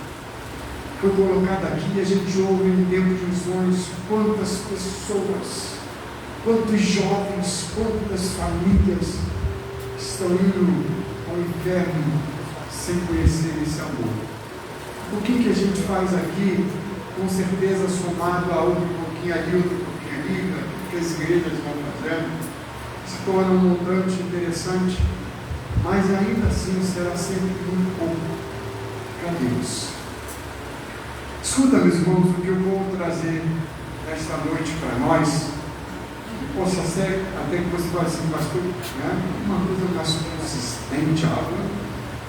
Foi colocado aqui, a gente ouve em tempo de missões quantas pessoas, quantos jovens, quantas famílias estão indo ao inferno sem conhecer esse amor. O que a gente faz aqui, com certeza somado a outro pouquinho ali, outro pouquinho ali, que as igrejas vão fazendo, se torna um montante interessante, mas ainda assim será sempre muito pouco para Deus. Escuta, meus irmãos, o que eu vou trazer esta noite para nós. Possa ser, até que você vai assim, pastor, né? Uma coisa mais consistente, algo.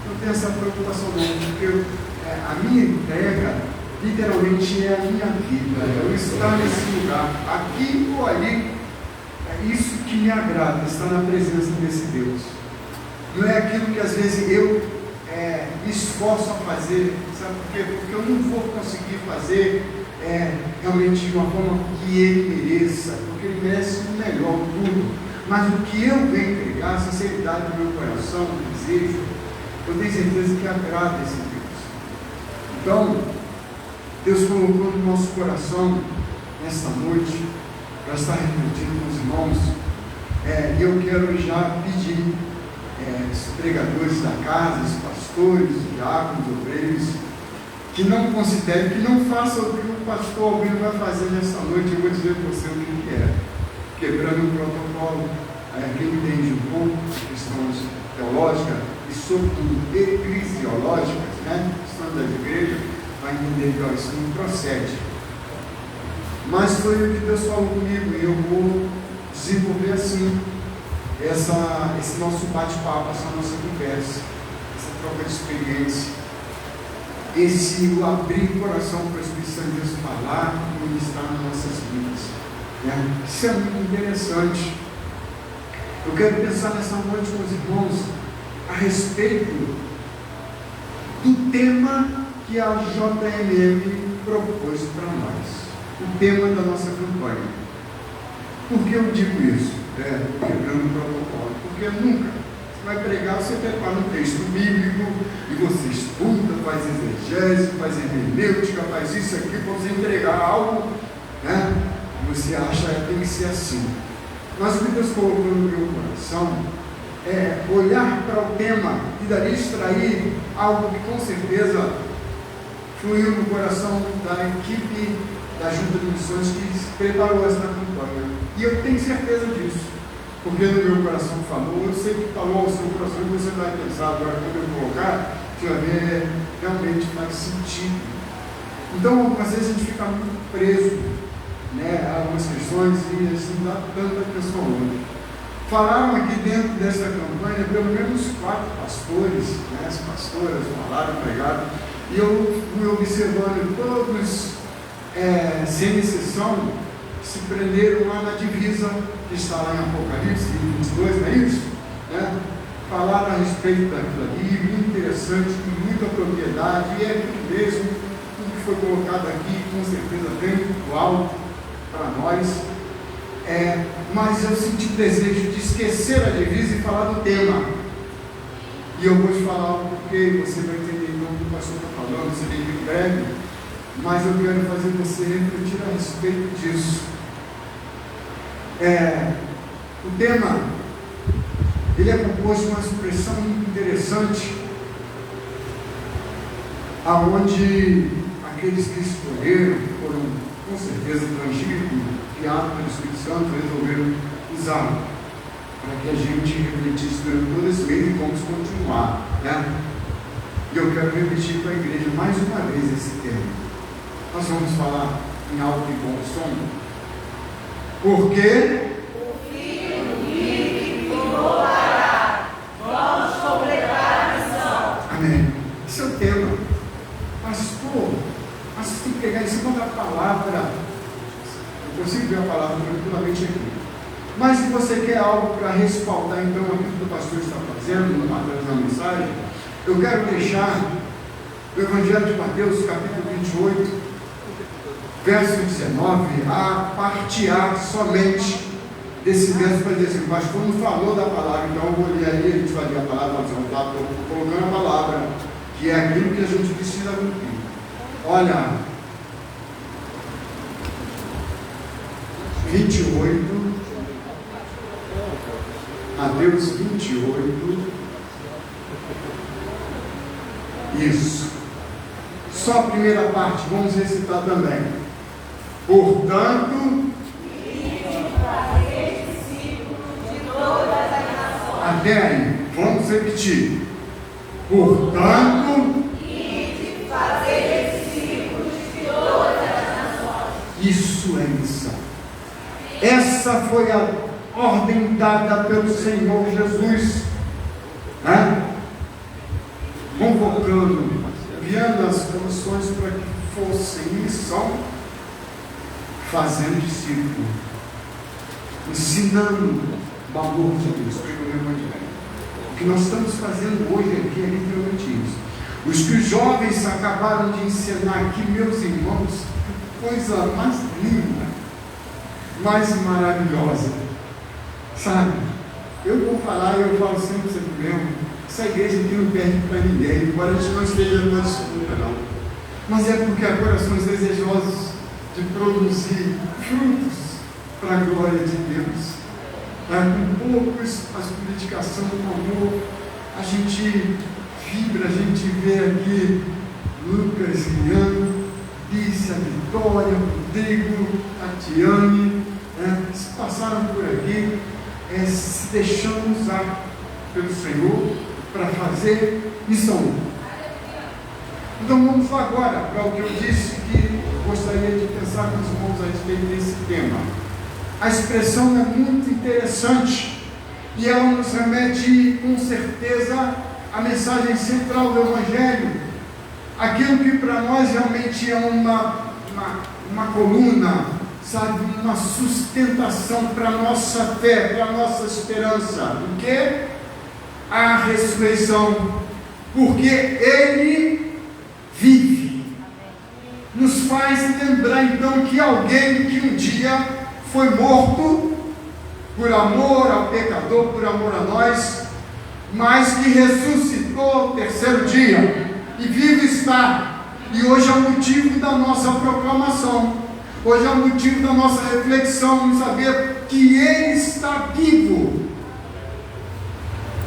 Não tenho essa preocupação não, porque a minha entrega, literalmente, é a minha vida. Eu estar nesse lugar, aqui ou ali, é isso que me agrada, estar na presença desse Deus. Não é aquilo que às vezes eu me esforço a fazer, sabe por quê? Porque eu não vou conseguir fazer realmente de uma forma que ele mereça, porque ele merece o melhor, tudo. Mas o que eu venho entregar, a sinceridade do meu coração, o desejo, eu tenho certeza que agrada esse Deus. Então, Deus colocou no nosso coração, nesta noite, para estar refletindo com os irmãos, e eu quero já pedir os pregadores da casa, os pastores, os diáconos, os obreiros, que não considerem, que não façam o que o pastor Albino vai fazer nessa noite. Eu vou dizer para você o que é. Quebrando o protocolo, quem entende um pouco de questões teológicas e sobretudo eclesiológicas, né? Questões da igreja, vai entender que isso não procede. Mas foi o que Deus falou comigo, e eu vou desenvolver assim esse nosso bate-papo, essa nossa conversa, essa troca de experiência, esse abrir o coração para o Espírito Santo de Deus falar e ministrar nas nossas vidas. Isso é muito interessante. Eu quero pensar nessa noite com os irmãos a respeito do tema que a JMM propôs para nós, o tema da nossa campanha. Por que eu digo isso? Quebrando o protocolo. Porque nunca você vai pregar, você prepara um texto bíblico e você estuda, faz exegese, faz hermenêutica, faz isso aqui para você entregar algo, né? Você acha que tem que ser assim. Mas o que Deus colocou no meu coração é olhar para o tema e dali extrair algo que com certeza fluiu no coração da equipe da Junta de Missões que preparou essa campanha. E eu tenho certeza disso, porque no meu coração falou, eu sei que falou ao seu coração, e você vai pensar agora quando eu colocar, você vai ver, realmente faz sentido. Então, às vezes a gente fica muito preso, né, a algumas questões e a gente não dá tanta atenção hoje. Falaram aqui dentro dessa campanha, pelo menos 4 pastores, né, as pastoras falaram, pregaram, e eu fui observando todos, sem exceção, se prenderam lá na divisa, que está lá em Apocalipse 22, não é isso? Né? Falaram a respeito daquilo ali, muito interessante, com muita propriedade, e é aquilo mesmo, tudo que foi colocado aqui, com certeza bem muito alto para nós. Mas eu senti o desejo de esquecer a divisa e falar do tema. E eu vou te falar o porquê, você vai entender então o que o pastor está falando, você tem que breve, mas eu quero fazer você refletir a respeito disso. O tema, ele é composto de uma expressão muito interessante, aonde aqueles que escolheram, foram com certeza transgínicos, guiados pelo Espírito Santo, resolveram usá-lo para que a gente refletisse durante todo esse mês e vamos continuar, né? E eu quero repetir para a igreja mais uma vez esse tema. Nós vamos falar em alto e bom som, porque o Filho vive e voltará. Vamos completar a missão. Amém. Esse é o tema. Pastor, mas você tem que pegar em cima da palavra. Eu consigo ver a palavra tranquilamente aqui. Mas se você quer algo para respaldar então aquilo que o pastor está fazendo, através da mensagem, eu quero deixar o Evangelho de Mateus, capítulo 28, verso 19, a parte A somente desse verso, para dizer assim: o pastor não falou da palavra, então eu vou ler ali, a gente vai ler a palavra, nós vamos lá, estou colocando a palavra, que é aquilo que a gente precisa cumprir. Olha, 28, Mateus 28, isso, só a primeira parte, vamos recitar também. Portanto, até aí, vamos repetir. Portanto, isso é missão. Essa foi a ordem dada pelo Senhor Jesus, né? Convocando, enviando as comissões para que fossem missão, fazendo discípulo, ensinando o amor de Deus, pregando o Evangelho. O que nós estamos fazendo hoje aqui é literalmente isso. Os que os jovens acabaram de ensinar aqui, meus irmãos, que coisa mais linda, mais maravilhosa, sabe? Eu vou falar e eu falo sempre mesmo. Essa igreja aqui não perde para ninguém, embora a gente não esteja numa disputa, não. Mas é porque há corações desejosos de produzir frutos para a glória de Deus. Com poucos, as dedicação, com amor, a gente vibra, a gente vê aqui Lucas, Riano, Lícia, Vitória, Rodrigo, Tatiane, se passaram por aqui, se deixando usar pelo Senhor para fazer missão. Então vamos lá agora para o que eu disse que gostaria de pensar com os irmãos a respeito desse tema. A expressão é muito interessante e ela nos remete com certeza à mensagem central do Evangelho, aquilo que para nós realmente é uma coluna, sabe, uma sustentação para a nossa fé, para a nossa esperança. O que? A ressurreição, porque Ele vive. Nos faz lembrar então que alguém que um dia foi morto por amor ao pecador, por amor a nós, mas que ressuscitou ao terceiro dia e vivo está, e hoje é o motivo da nossa proclamação, hoje é o motivo da nossa reflexão em saber que Ele está vivo.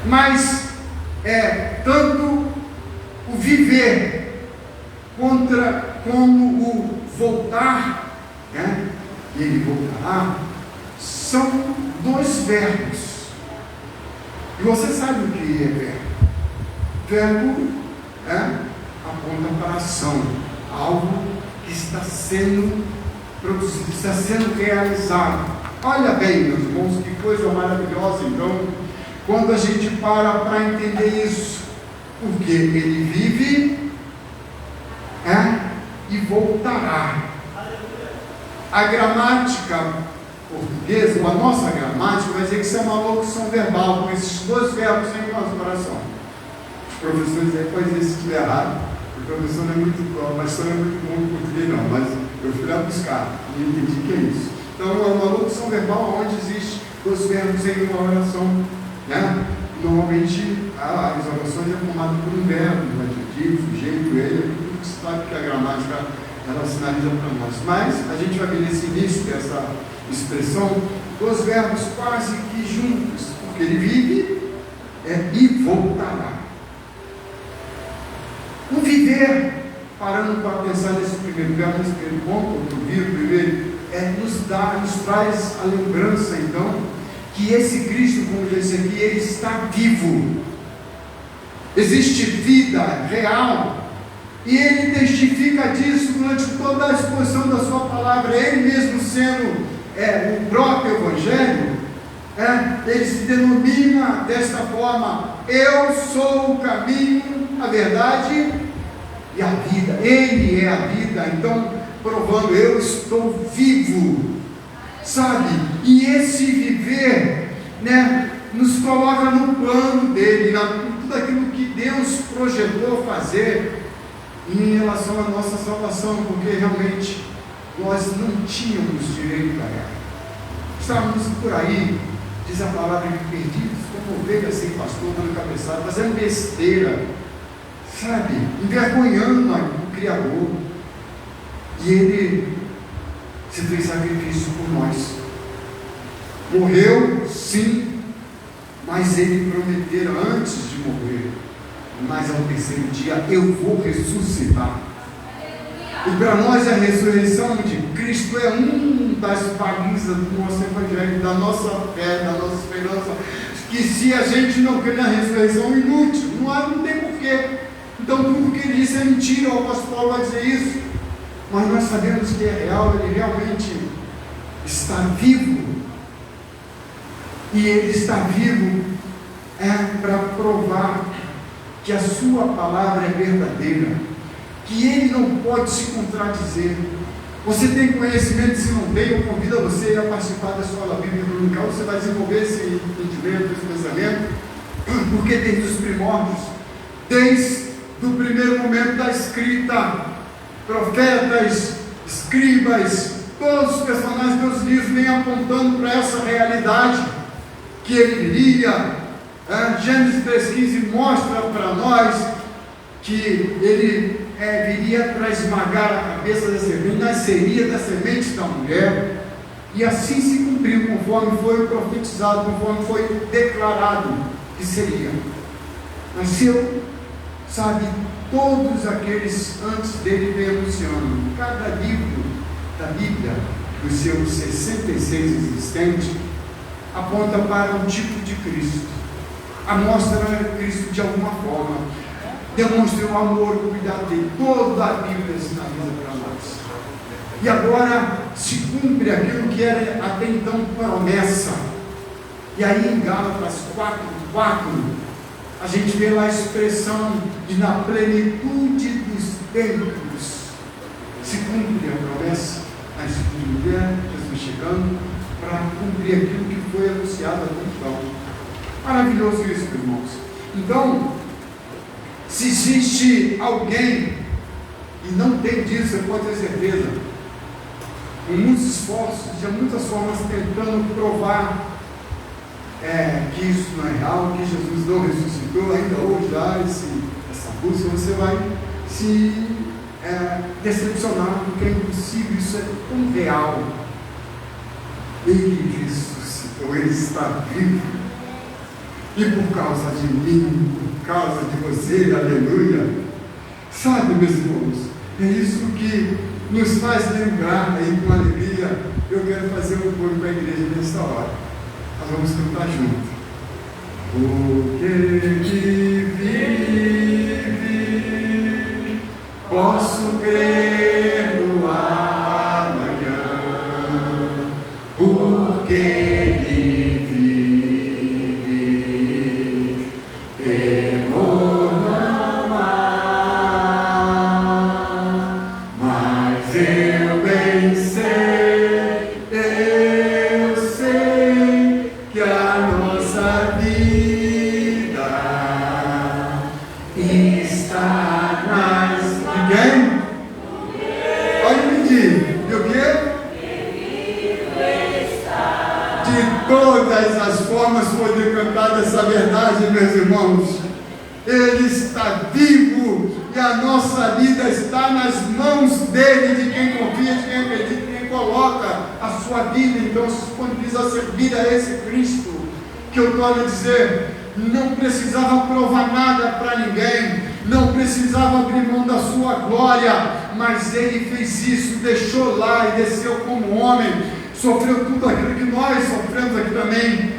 Mas tanto o viver como o voltar, e Ele voltará, são dois verbos. E você sabe o que é verbo? Verbo aponta para a ação, algo que está sendo produzido, está sendo realizado. Olha bem, meus irmãos, que coisa maravilhosa, então, quando a gente para entender isso, porque Ele vive e voltará. A gramática portuguesa, ou a nossa gramática, vai dizer que isso é uma locução verbal, com esses dois verbos em oração. Os professores aí podem dizer se estiver errado, o professor não é muito, a história não é muito bom em português não, mas eu fui lá buscar e entendi que é isso. Então é uma locução verbal onde existe dois verbos em uma oração. Normalmente as orações é formada por um verbo, um adjetivo, sujeito, ele, tudo que se sabe que a gramática ela sinaliza para nós. Mas a gente vai ver nesse início dessa expressão dois verbos quase que juntos, porque Ele vive e voltará. O viver, parando parando para pensar nesse primeiro lugar, nesse primeiro ponto, do primeiro, nos traz a lembrança, então, que esse Cristo, como eu disse aqui, ele está vivo. Existe vida real. E ele testifica disso durante toda a exposição da sua palavra. Ele mesmo sendo o próprio Evangelho, ele se denomina desta forma: eu sou o caminho, a verdade e a vida. Ele é a vida. Então, provando, eu estou vivo, sabe? E esse viver, nos coloca no plano dele, em tudo aquilo que Deus projetou fazer em relação à nossa salvação, porque realmente nós não tínhamos direito a ela. Estávamos por aí, diz a palavra, perdidos como ovelhas sem pastor, dando cabeçada, fazendo besteira, sabe, envergonhando o Criador. E ele se fez sacrifício por nós. Morreu, sim, mas ele prometeu antes de morrer: mas ao terceiro dia eu vou ressuscitar. E para nós a ressurreição de Cristo é das balizas do nosso Evangelho, da nossa fé, da nossa esperança. Que se a gente não crê na ressurreição, é inútil, não tem porquê. Então tudo que ele disse é mentira, o apóstolo Paulo vai dizer isso. Mas nós sabemos que é real, ele realmente está vivo. E ele está vivo para provar que a sua palavra é verdadeira, que ele não pode se contradizer. Você tem conhecimento? Se não tem, eu convido a você a participar da escola bíblica dominical. Você vai desenvolver esse entendimento, esse pensamento, porque desde os primórdios, desde o primeiro momento da escrita, profetas, escribas, todos os personagens dos livros vêm apontando para essa realidade, que ele viria. Gênesis 3,15 mostra para nós que ele viria para esmagar a cabeça da serpente, nasceria da semente da mulher, e assim se cumpriu, conforme foi profetizado, conforme foi declarado que seria. Nasceu, sabe, todos aqueles antes dele vem anunciando. Cada livro da Bíblia, dos seus 66 existentes, aponta para um tipo de Cristo. Mostra Cristo de alguma forma, demonstra o amor, o cuidado dele. Toda a Bíblia sinaliza para nós. E agora se cumpre aquilo que era até então promessa. E aí em Gálatas 4:4, a gente vê lá a expressão de na plenitude dos tempos se cumpre a promessa, a mulher, Jesus chegando para cumprir aquilo que foi anunciado até então. Maravilhoso isso, irmãos. Então, se existe alguém, e não tem disso, você pode ter certeza, com muitos esforços, de muitas formas, tentando provar que isso não é real, que Jesus não ressuscitou, ainda hoje há essa busca, você vai se decepcionar, porque é impossível, isso é tão real. Ele ressuscitou, ele está vivo. E por causa de mim, por causa de você, aleluia. Sabe, meus irmãos, é isso que nos faz lembrar aí com alegria. Eu quero fazer um coro para a igreja nesta hora. Nós vamos cantar junto. Porque que vive, posso crer no amanhã. Porque essa verdade, meus irmãos, ele está vivo e a nossa vida está nas mãos dele, de quem confia, de quem acredita, de quem coloca a sua vida, então se disponibiliza a servir a esse Cristo, que eu torno a dizer, não precisava provar nada para ninguém, não precisava abrir mão da sua glória, mas Ele fez isso, deixou lá e desceu como homem, sofreu tudo aquilo que nós sofremos aqui também,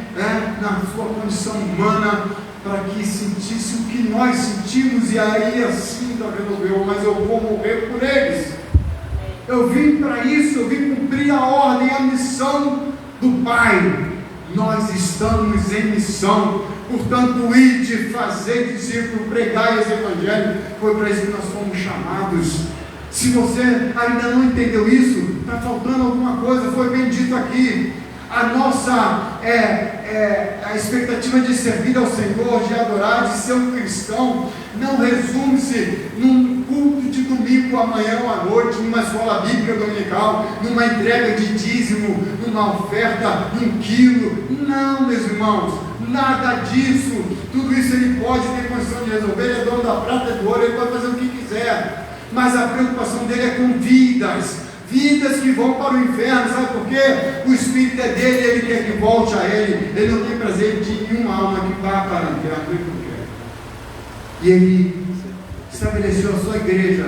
na sua condição humana, para que sentisse o que nós sentimos, e aí assim resolveu, mas eu vou morrer por eles. Eu vim para isso, eu vim cumprir a ordem, a missão do Pai. Nós estamos em missão, portanto, ide, fazer discípulo, pregai esse evangelho, foi para isso que nós fomos chamados. Se você ainda não entendeu isso, está faltando alguma coisa, foi bem dito aqui. A nossa a expectativa de servir ao Senhor, de adorar, de ser um cristão, não resume-se num culto de domingo amanhã ou à noite, numa escola bíblica dominical, numa entrega de dízimo, numa oferta de 1 quilo. Não, meus irmãos, nada disso. Tudo isso Ele pode ter condição de resolver. Ele é dono da prata e do ouro, Ele pode fazer o que quiser, mas a preocupação dele é com vidas que vão para o inferno. Sabe por quê? O Espírito é dele, Ele quer que volte a Ele. Ele não tem prazer de nenhuma alma que vá para o inferno, Ele não quer. E Ele estabeleceu a sua igreja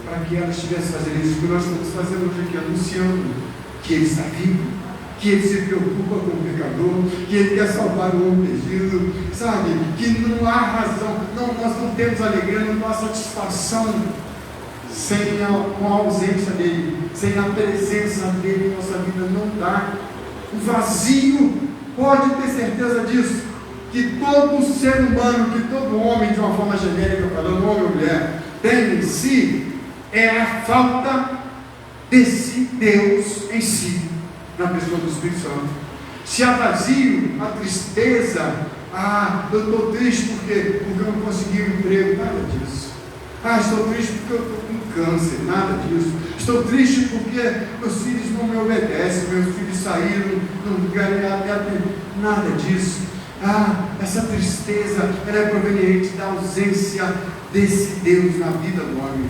para que ela estivesse fazendo isso que nós estamos fazendo hoje aqui, anunciando que Ele está vivo, que Ele se preocupa com o pecador, que Ele quer salvar o homem perdido, sabe? Que não há razão, nós não temos alegria, não há satisfação com a ausência dele, sem a presença dele em nossa vida. Não dá. O vazio, pode ter certeza disso, que todo ser humano, que todo homem, de uma forma genérica falando, homem ou mulher, tem em si, é a falta desse Deus em si, na pessoa do Espírito Santo. Se há vazio, a tristeza, eu estou triste porque eu não consegui um emprego, nada disso. Estou triste porque eu estou com câncer, nada disso. Estou triste porque meus filhos não me obedecem, meus filhos saíram, não ganharam nada disso. Essa tristeza, ela é proveniente da ausência desse Deus na vida do homem.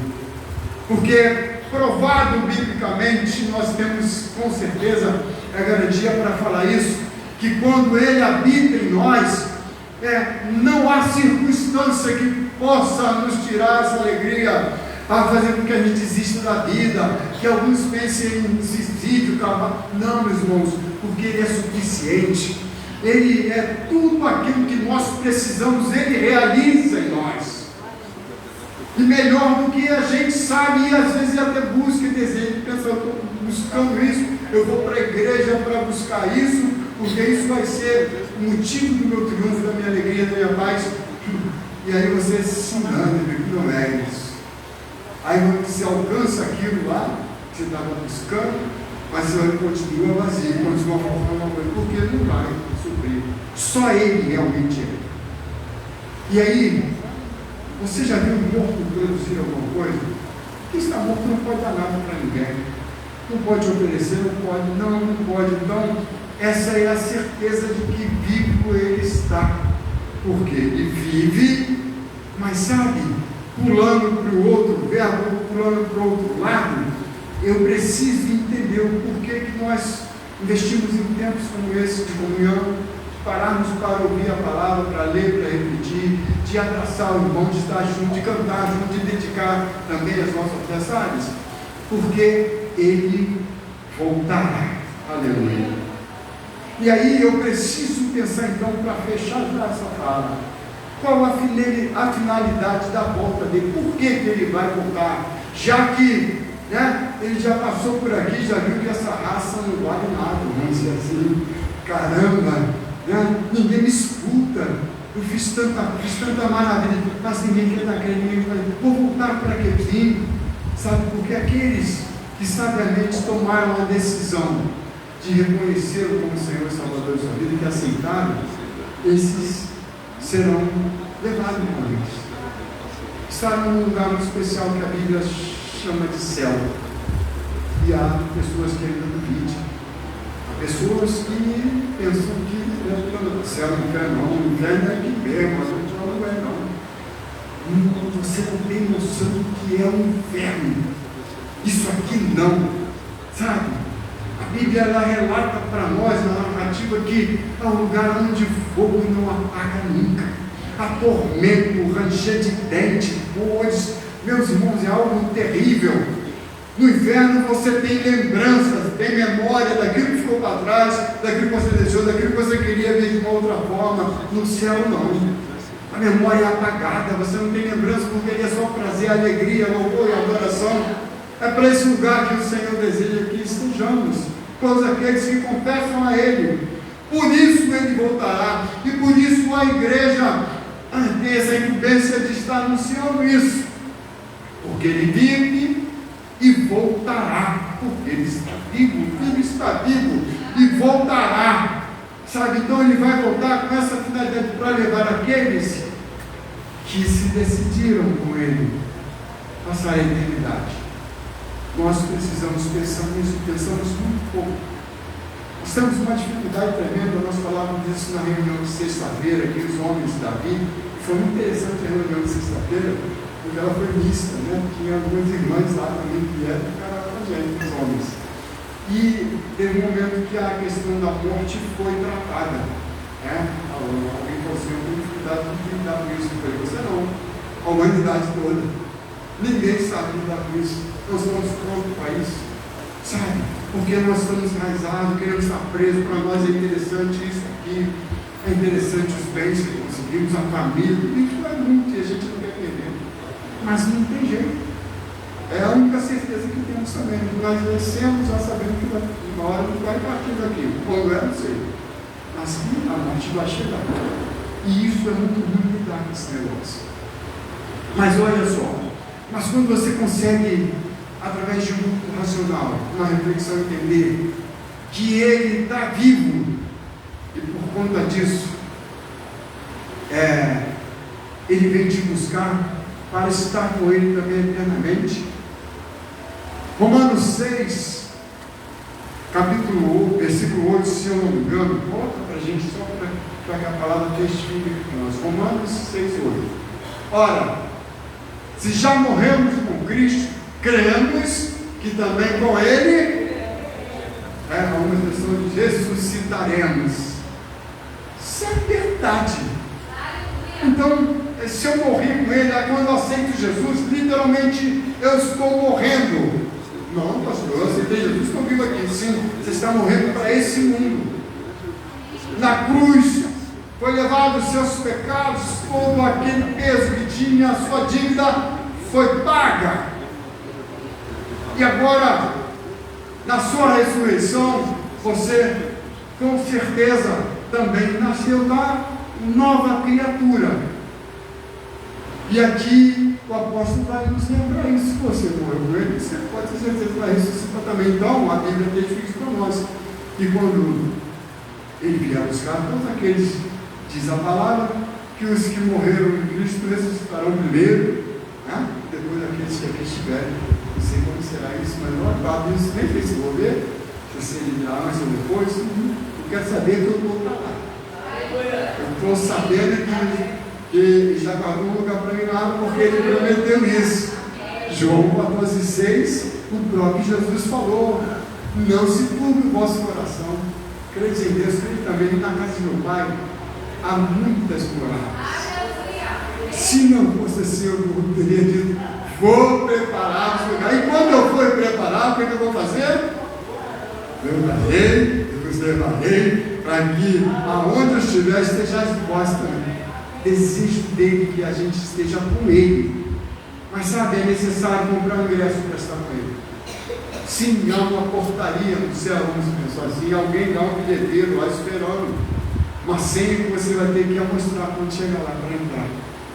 Porque provado biblicamente, nós temos com certeza a garantia para falar isso, que quando Ele habita em nós, não há circunstância que possa nos tirar essa alegria, fazer com que a gente desista da vida, que alguns pensem em suicídio. Não, meus irmãos, porque Ele é suficiente, Ele é tudo aquilo que nós precisamos, Ele realiza em nós, e melhor do que a gente sabe, e às vezes até busca e deseja, pensa, eu estou buscando isso, eu vou para a igreja para buscar isso, porque isso vai ser o motivo do meu triunfo, da minha alegria, da minha paz. E aí você se engana, que não é isso. Aí você alcança aquilo lá que você estava buscando, mas você continua vazio, continua faltando uma coisa, porque não vai suprir. Só Ele realmente é. E aí, você já viu um morto produzir alguma coisa? Quem está morto não pode dar nada para ninguém. Não pode oferecer, não pode. Então, essa é a certeza de que vivo Ele está. Porque Ele vive, mas sabe, pulando para o outro verbo, pulando para o outro lado, eu preciso entender o porquê que nós investimos em tempos como esse de comunhão, de pararmos para ouvir a palavra, para ler, para refletir, de abraçar o irmão, de estar junto, de cantar junto, de dedicar também as nossas mensagens, porque Ele voltará. Aleluia. E aí eu preciso pensar então, para fechar já essa fala, qual a finalidade da volta dele, por que ele vai voltar, já que ele já passou por aqui, já viu que essa raça não vale nada, vamos dizer assim, caramba, ninguém me escuta, eu fiz tanta maravilha, mas ninguém quer dar crédito, vou voltar para aquele, sabe, porque aqueles que sabiamente tomaram a decisão de reconhecê-lo como Senhor e Salvador de sua vida e que aceitaram, esses serão levados com eles. Estarão num lugar muito especial que a Bíblia chama de céu. E há pessoas que ainda duvidam. Há pessoas que pensam que céu não quer não, o inferno é aqui mesmo, mas não é não. Você não tem noção do que é o inferno. Isso aqui não, sabe? A Bíblia ela relata para nós na narrativa que é um lugar onde fogo não apaga nunca. Há tormento, ranger de dente, dores, meus irmãos, é algo terrível. No inferno você tem lembranças, tem memória daquilo que ficou para trás, daquilo que você deixou, daquilo que você queria ver de uma outra forma. No céu não. A memória é apagada, você não tem lembrança porque ele é só prazer, alegria, louvor e adoração. É para esse lugar que o Senhor deseja que estejamos, todos aqueles que confessam a Ele. Por isso Ele voltará, e por isso a igreja tem essa incumbência de estar anunciando isso, porque Ele vive e voltará, porque Ele está vivo, o Filho está vivo e voltará, sabe? Então Ele vai voltar com essa finalidade para levar aqueles que se decidiram com Ele passar a eternidade. Nós precisamos pensar nisso, pensamos muito pouco. Nós temos uma dificuldade tremenda, nós falávamos disso na reunião de sexta-feira, aqui os homens de Davi, e foi muito interessante a reunião de sexta-feira, porque ela foi mista, né? Tinha algumas irmãs lá também que vieram e ficaram com a gente, os homens. E teve um momento que a questão da morte foi tratada, né? Alguém falou assim, eu tenho dificuldade de lidar com isso. Eu falei, você não, a humanidade toda. Ninguém sabe lidar com isso. Nós estamos prontos para isso, sabe? Porque nós estamos enraizados, queremos estar presos. Para nós é interessante isso aqui, é interessante os bens que conseguimos, a família, isso é muito e a gente não quer perder. Mas não tem jeito. É a única certeza que temos também. Nós nascemos já sabendo que uma hora não vai partir daqui. Quando é, não sei. Mas a morte vai chegar. E isso é muito ruim lidar com esse negócio. Mas olha só, mas quando você consegue, através de um culto racional, uma reflexão, entender que Ele está vivo, e por conta disso, Ele vem te buscar para estar com Ele também eternamente. Romanos 6, capítulo 8, versículo 8, se eu não me engano, volta para a gente só para que a palavra testifique para nós. Romanos 6, 8. Ora, se já morremos com Cristo, cremos que também com Ele, uma questão de ressuscitaremos. Isso é verdade. Então, se eu morrer com Ele, quando eu aceito Jesus, literalmente eu estou morrendo. Não, pastor, eu aceitei Jesus, estou vivo aqui. Sim, você está morrendo para esse mundo. Na cruz, foi levado os seus pecados, todo aquele peso que tinha, a sua dívida foi paga. E agora, na sua ressurreição, você com certeza também nasceu da nova criatura. E aqui o apóstolo vai nos lembrar isso. Se você morreu com Ele, você pode ter certeza que vai ressuscitar também. Então, a Bíblia testifica isso para nós. E quando Ele vier buscar todos aqueles, diz a palavra, que os que morreram em Cristo ressuscitarão primeiro, né? Depois aqueles que aqui estiverem. Não sei como será isso, mas não aguardo isso, nem sei se vou ver, se ele dirá antes ou depois. Eu quero saber que eu vou para lá. Eu estou sabendo que já guardou um lugar para mim lá, porque Ele prometeu isso. João 14,6, o próprio Jesus falou: não se turbe o vosso coração. Crede em Deus, crede também. Na casa de meu Pai há muitas moradas. Se não fosse assim, eu teria dito: vou preparar os lugares. E quando eu for preparar, o que eu vou fazer? Eu darei, eu vos levarei, para que aonde eu estiver, estejais vós também. Desejo dele que a gente esteja com Ele. Mas sabe, é necessário comprar um ingresso para estar com Ele. Sim, há uma portaria no céu, vamos pensar assim, alguém dá um bilheteiro lá esperando. Uma senha que você vai ter que mostrar quando chegar lá para entrar.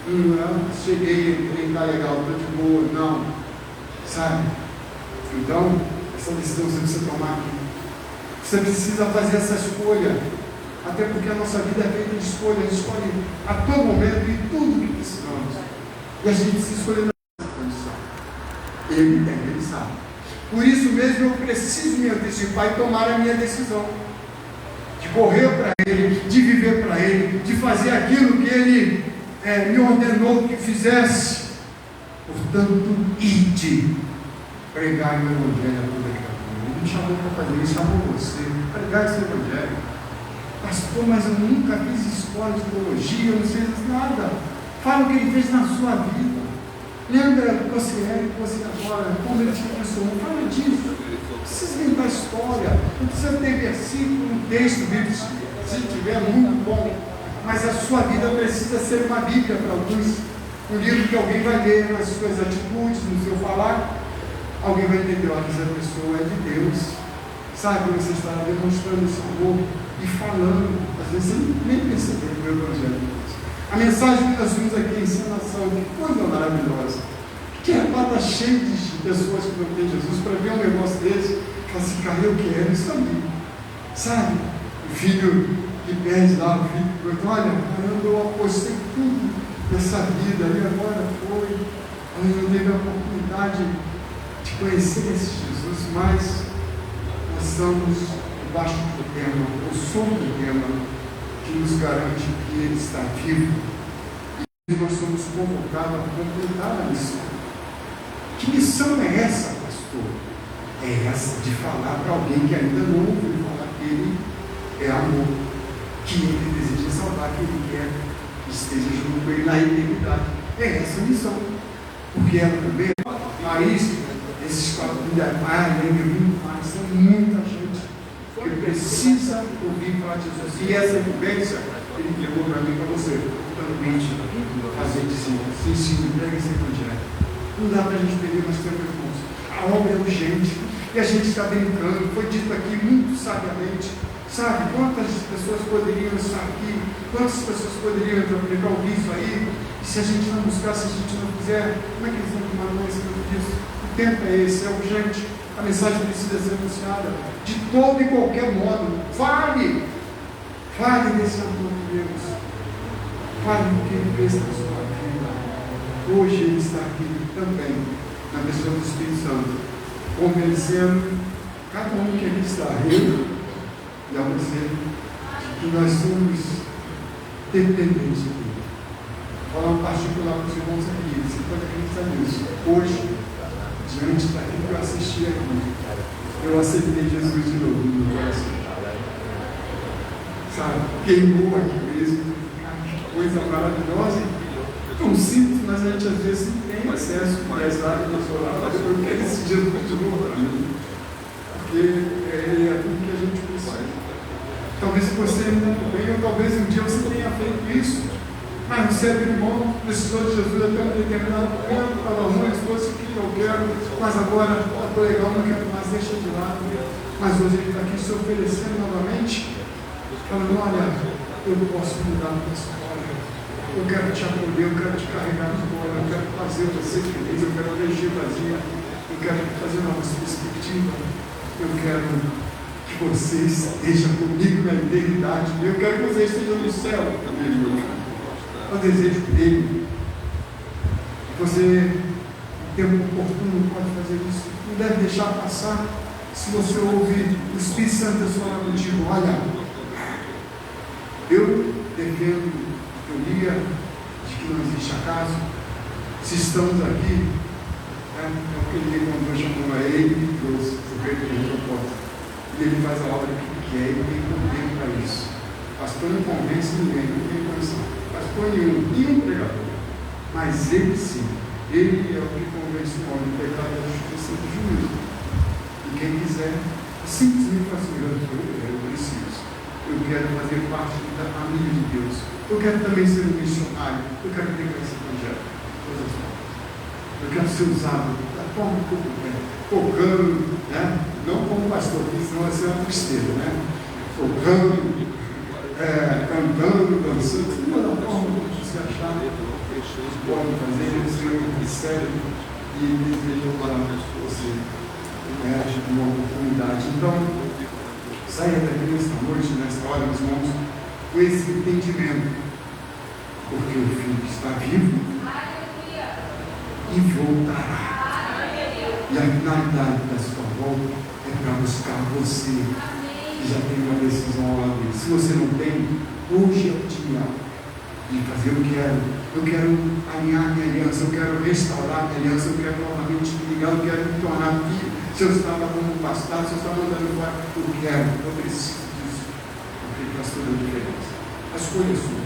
Não, cheguei, entrei, está legal, estou de boa, não. Sabe? Então, essa decisão você precisa tomar aqui. Você precisa fazer essa escolha. Até porque a nossa vida é feita de escolha. A gente escolhe a todo momento e tudo que precisamos. E a gente se escolhe nessa condição. Ele sabe. Por isso mesmo eu preciso me antecipar e tomar a minha decisão. De correr para Ele, de viver para Ele, de fazer aquilo que Ele me ordenou que fizesse. Portanto, ide pregar o Evangelho a toda criatura. Ele me chamou para fazer, Ele chamou você. Pregar esse Evangelho. Pastor, mas eu nunca fiz escola de teologia, eu não sei nada. Fala o que Ele fez na sua vida. Lembra que você é, que você agora, como ele te abençoou. Fala disso. Não precisa inventar história, não precisa ter versículo, texto bíblico, se tiver muito bom. Mas a sua vida precisa ser uma Bíblia para alguns. Um livro que alguém vai ler nas suas atitudes, no seu falar. Alguém vai entender, olha, essa pessoa é de Deus. Sabe, você está demonstrando esse amor e falando. Às vezes você nem percebeu o meu evangelho. A mensagem que nós vimos aqui, a ensinação, que coisa maravilhosa. Que está cheio de pessoas que não têm Jesus, para ver um negócio desse, fala assim, cara, eu quero isso também. Sabe? O filho que pede lá, o filho que pergunta, olha, caramba, eu apostei tudo nessa vida, e agora foi. Eu não tive a oportunidade de conhecer esse Jesus, mas nós estamos debaixo do tema, ou sobre o tema, que nos garante que Ele está vivo. E nós somos convocados a completar a missão. Que missão é essa, pastor? É essa de falar para alguém que ainda não ouviu falar que Ele é amor, que Ele deseja salvar, que Ele quer que esteja junto com Ele na eternidade. É essa a missão. Porque ela também, Maís, esses 4 milhares, muito mais, são muita gente que precisa ouvir falar de Jesus. E essa incumbência, Ele entregou para mim e para você. Totalmente fazer discípulos, se ensina, entrega esse evangelho. Não dá para a gente perder mais tempo, irmãos. A obra é urgente. E a gente está brincando. Foi dito aqui muito sabiamente. Sabe, quantas pessoas poderiam estar aqui? Quantas pessoas poderiam entrar para ouvir isso aí? E se a gente não buscar, se a gente não fizer, como é que eles vão tomar mais conta disso? O tempo é esse, é urgente. A mensagem precisa ser anunciada de todo e qualquer modo. Fale! Fale desse amor de Deus. Fale do que Ele fez na sua vida. Hoje Ele está aqui também, na pessoa do Espírito Santo, convencendo cada um que aqui está, eu e a você, que nós somos dependentes dele. Vou falar um particular para os irmãos aqui, você pode acreditar nisso. Hoje, diante daquilo que eu assisti aqui, eu aceitei Jesus de novo no meu coração. Sabe, queimou aqui mesmo, que coisa maravilhosa. Tão simples, mas a gente às vezes não tem acesso a essa área do nosso lado. Eu quero esse Jesus de novo para mim, porque Ele é tudo que a gente precisa. Talvez você não bem, ou talvez um dia você tenha feito isso, mas você é irmão, precisou de Jesus até um determinado momento, falou, mãe, se fosse o que eu quero, mas agora está legal, não quero mais, deixa de lado. Mas hoje Ele está aqui se oferecendo novamente, falando, olha, eu posso mudar a tua história. Eu quero te acolher, eu quero te carregar de bola, eu quero fazer você feliz, eu quero encher vazia, eu quero fazer novas perspectivas, eu quero que você esteja comigo na eternidade, eu quero que você esteja no céu comigo. É o desejo dele. Você, no tempo oportuno, pode fazer isso, não deve deixar passar. Se você ouvir o Espírito Santo falar contigo, olha, eu defendo teoria de que não existe acaso. Se estamos aqui, é o que ele encontrou, chamou a ele e trouxe o peito de proposta. E ele faz a obra que ele quer, ele tem poder para isso. Pastor não convence ninguém, não tem condição. Pastor nenhum pregador. Mas ele sim, ele é o que convence o homem do pecado, da justiça e do juízo. E quem quiser, simplesmente fala assim, eu preciso. Eu quero fazer parte da família de Deus. Eu quero também ser um missionário. Eu quero pregar esse evangelho. Eu quero ser usado da forma que eu puder. Tocando, né? Não como pastor, porque senão vai ser uma tristeza, né? Tocando, cantando, dançando, da forma que você achar. Pode fazer, o Senhor recebe e deseja falar com você. Uma oportunidade. Então, saia daqui nesta noite, nesta hora, meus irmãos, com esse entendimento, porque o Filho está vivo e voltará. E a finalidade da sua volta é para buscar você, que já tem uma decisão ao lado dele. Se você não tem, hoje é o dia de fazer o que eu quero alinhar minha aliança, eu quero restaurar minha aliança, eu quero novamente me ligar, eu quero me tornar filho. Se eu estava como bastardo, se eu estava mandando embora, eu preciso disso, porque faz toda a diferença. A escolha é sua,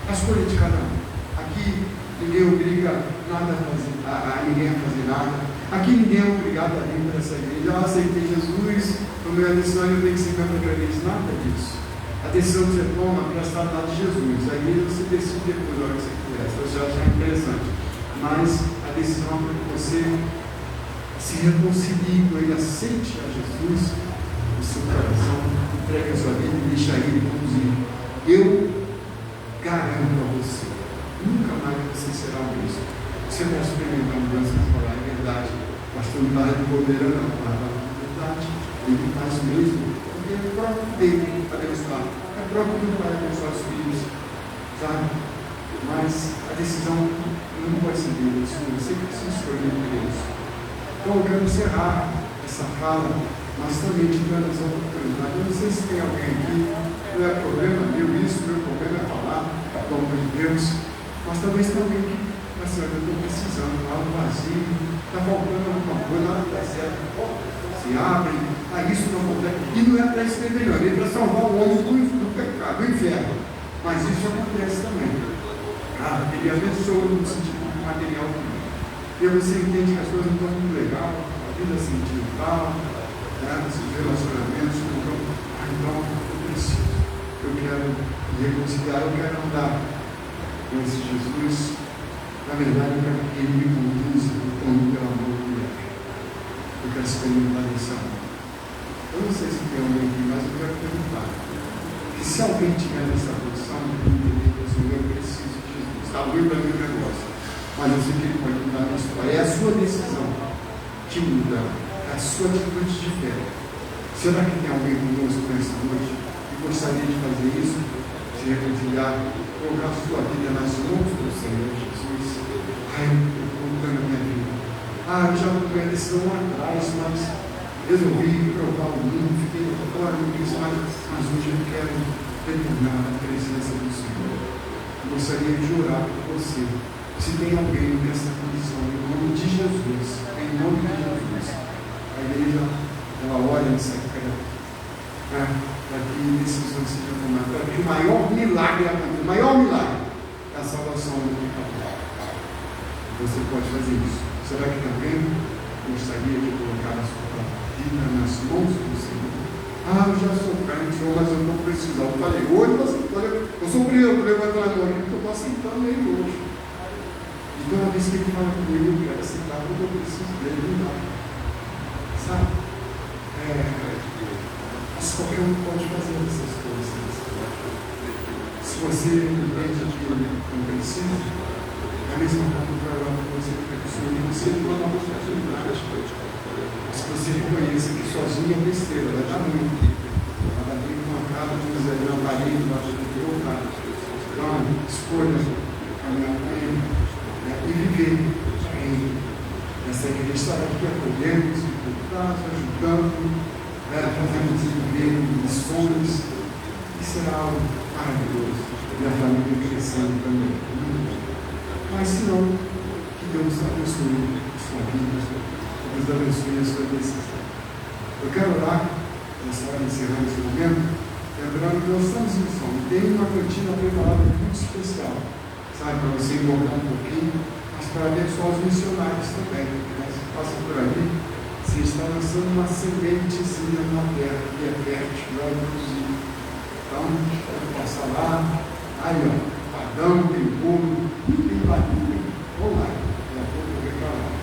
a escolha de cada um. Aqui ninguém obriga nada a ninguém a fazer nada. Aqui ninguém é obrigado a vir para essa igreja. Eu aceitei Jesus, tomei a decisão, eu tenho que ser membro da igreja. Nada disso. A decisão que você toma para estar do lado de Jesus. A igreja você decide depois, na hora que você quiser. Se você acha interessante. Mas a decisão é para que você se reconcilie com Ele, aceite a Jesus no seu coração, entregue a sua vida e deixe Ele conduzir. Eu garanto a você, nunca mais você será o mesmo. Você vai experimentar mudança na falar, é verdade. O pastor não está empoderando a palavra, é verdade. Ele faz o mesmo, porque é próprio dele para abençoar, é próprio dele para abençoar os filhos, sabe? Mas a decisão não pode ser dele, você precisa escolher por isso. Então eu quero encerrar essa fala, mas também te dando essa oportunidade. Eu não sei se tem alguém aqui, não é problema meu isso, meu problema é falar, do amor de Deus, mas talvez tem alguém que, assim, eu estou precisando, algo vazio, está faltando alguma coisa, nada está certo, se abre, isso não acontece, e não é para isso que é melhor, é para salvar o homem do pecado, do inferno, mas isso acontece também. Ele abençoa no sentido material também. E você entende que as coisas não estão muito legal, a vida sentimental, os relacionamentos não estão. Então, eu preciso. Eu quero me reconciliar, eu quero andar com esse Jesus. Na verdade, eu quero que Ele me conduza no caminho pelo amor que Ele é. Eu quero experimentar esse amor. Eu não sei se tem alguém aqui, mas eu quero perguntar. E se alguém tiver nessa posição, eu preciso de Jesus. Está ruim para mim o negócio. Mas eu sei que Ele pode mudar a minha história. É a sua decisão que muda, é a sua atitude de fé. Será que tem alguém conosco nessa noite que gostaria de fazer isso? Se reconciliar, colocar a sua vida nas mãos do Senhor Jesus? Eu estou colocando a minha vida. Eu já tomei a decisão lá atrás, mas resolvi provar o mundo, fiquei fora disso, mas hoje eu quero retornar à presença do Senhor. Eu gostaria de orar por você. Se tem alguém nessa condição, em nome de Jesus, em nome de Jesus, a igreja, ela olha em secreto, para que decisões sejam tomadas, para que o maior milagre aconteça. O maior milagre é a salvação do pecador. Você pode fazer isso. Será que alguém gostaria de colocar a sua vida nas mãos do Senhor? Eu já sou crente, mas eu não preciso. Eu falei, hoje eu sou o primeiro que levantar a mão aqui, porque eu estou aceitando ele hoje. E toda vez que ele fala comigo, eu quero aceitar porque eu preciso dele, não dá. Sabe? Mas qualquer um pode fazer essas coisas. Se você entende que não precisa, é a mesma coisa que eu para você que precisa de você, não é uma oportunidade. Se você reconhece que sozinho é besteira, vai dar muito. Vai dar muito uma casa, um aparelho, vai ter um carro. Então, escolha caminhar com ele. E viver nessa igreja, estar aqui acolhendo, ajudando, fazendo desenvolver missões, e será algo maravilhoso, e a família crescendo também. Mas se não, que Deus abençoe a sua vida, que Deus abençoe a sua decisão. Eu quero orar, nessa hora encerrando esse momento, lembrando que nós estamos em missão, e tem uma cantina preparada muito especial. Sabe, para você engordar um pouquinho, mas para abençoar os missionários também. Você passa por ali, você está lançando uma sementezinha na terra que é fértil, vai produzir. Então, pode passar lá, aí ó, padrão, tem bolo, tem barulho, vamos lá, daqui a pouco eu vou para lá.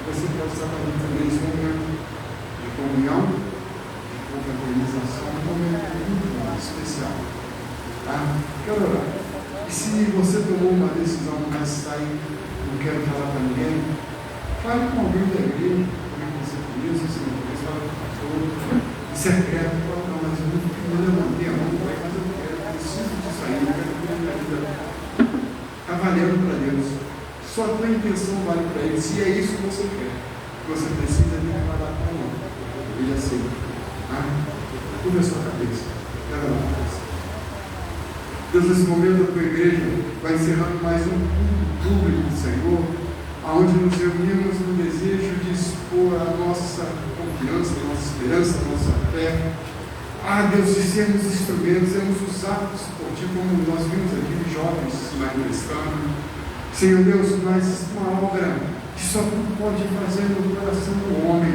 Você pode estar fazendo também esse momento de comunhão, de confraternização, um momento muito especial. Quero orar. E se você tomou uma decisão, mas sair, não quero falar para ninguém, fale com alguém da igreja, alguém que você conhece, se não conhece, fala com o pastor, em secreto, fala, não, mas eu não levantei a mão, mas eu preciso disso aí, eu quero ter minha vida. Está valendo para Deus. Só a tua intenção vale para Ele. Se é isso que você quer, você precisa de falar com Ele. Ele aceita. Curva a sua cabeça. Quero orar para você. Deus, nesse momento a tua igreja vai encerrando mais um culto público do Senhor, onde nos reunimos no desejo de expor a nossa confiança, a nossa esperança, a nossa fé. Deus, de sermos instrumentos, sermos usados por Ti, como nós vimos aqui, jovens se manifestando, Senhor Deus, mas uma obra que só Tu pode fazer no coração do homem.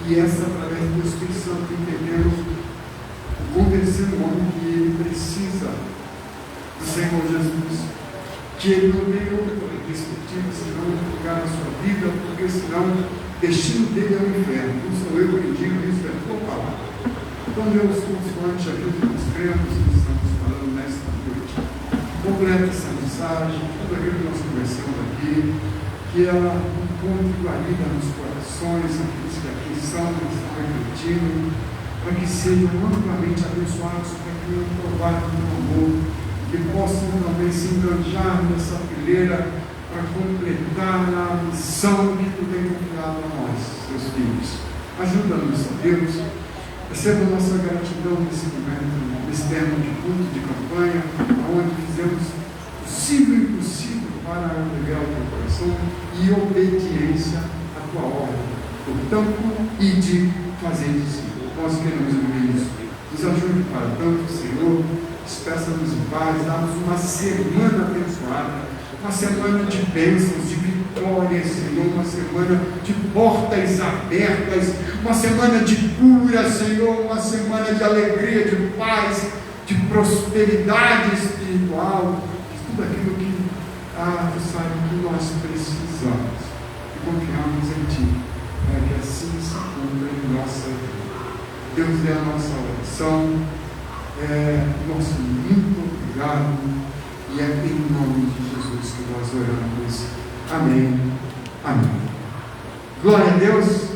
E essa, através do Espírito Santo, entendemos, convencer o homem que ele precisa do Senhor Jesus. Que ele não tem outra perspectiva senão lugar na sua vida, porque senão o destino dele é o inferno. Não sou eu que digo isso, é a Tua palavra. Então, Deus, consoante a vida dos crentes que estamos falando nesta noite, completa essa mensagem, tudo aquilo que nós conversamos aqui, que ela encontre guarida nos corações, aqueles que aqui estão refletindo, para que sejam amplamente abençoados, para que venham provar o Teu amor, que possam também se enganjar nessa fileira para completar a missão que Tu tem confiado a nós, Teus filhos. Ajuda-nos, ó Deus. Receba nossa gratidão nesse momento, nesse tempo de culto, de campanha, onde fizemos possível e impossível para alegrar o Teu coração e obediência à Tua ordem. Portanto, ide fazer discípulos. Nós queremos ouvir isso. Nos ajude para tanto, Senhor. Despeça-nos em paz, dá-nos uma semana abençoada, uma semana de bênçãos, de vitórias, Senhor, uma semana de portas abertas, uma semana de cura, Senhor, uma semana de alegria, de paz, de prosperidade espiritual, de tudo aquilo que Tu sabe que nós precisamos e confiamos em Ti, para que assim se cumpra em nossa vida. Deus é a nossa oração. Nosso muito obrigado, e é em nome de Jesus que nós oramos. Amém. Amém. Glória a Deus.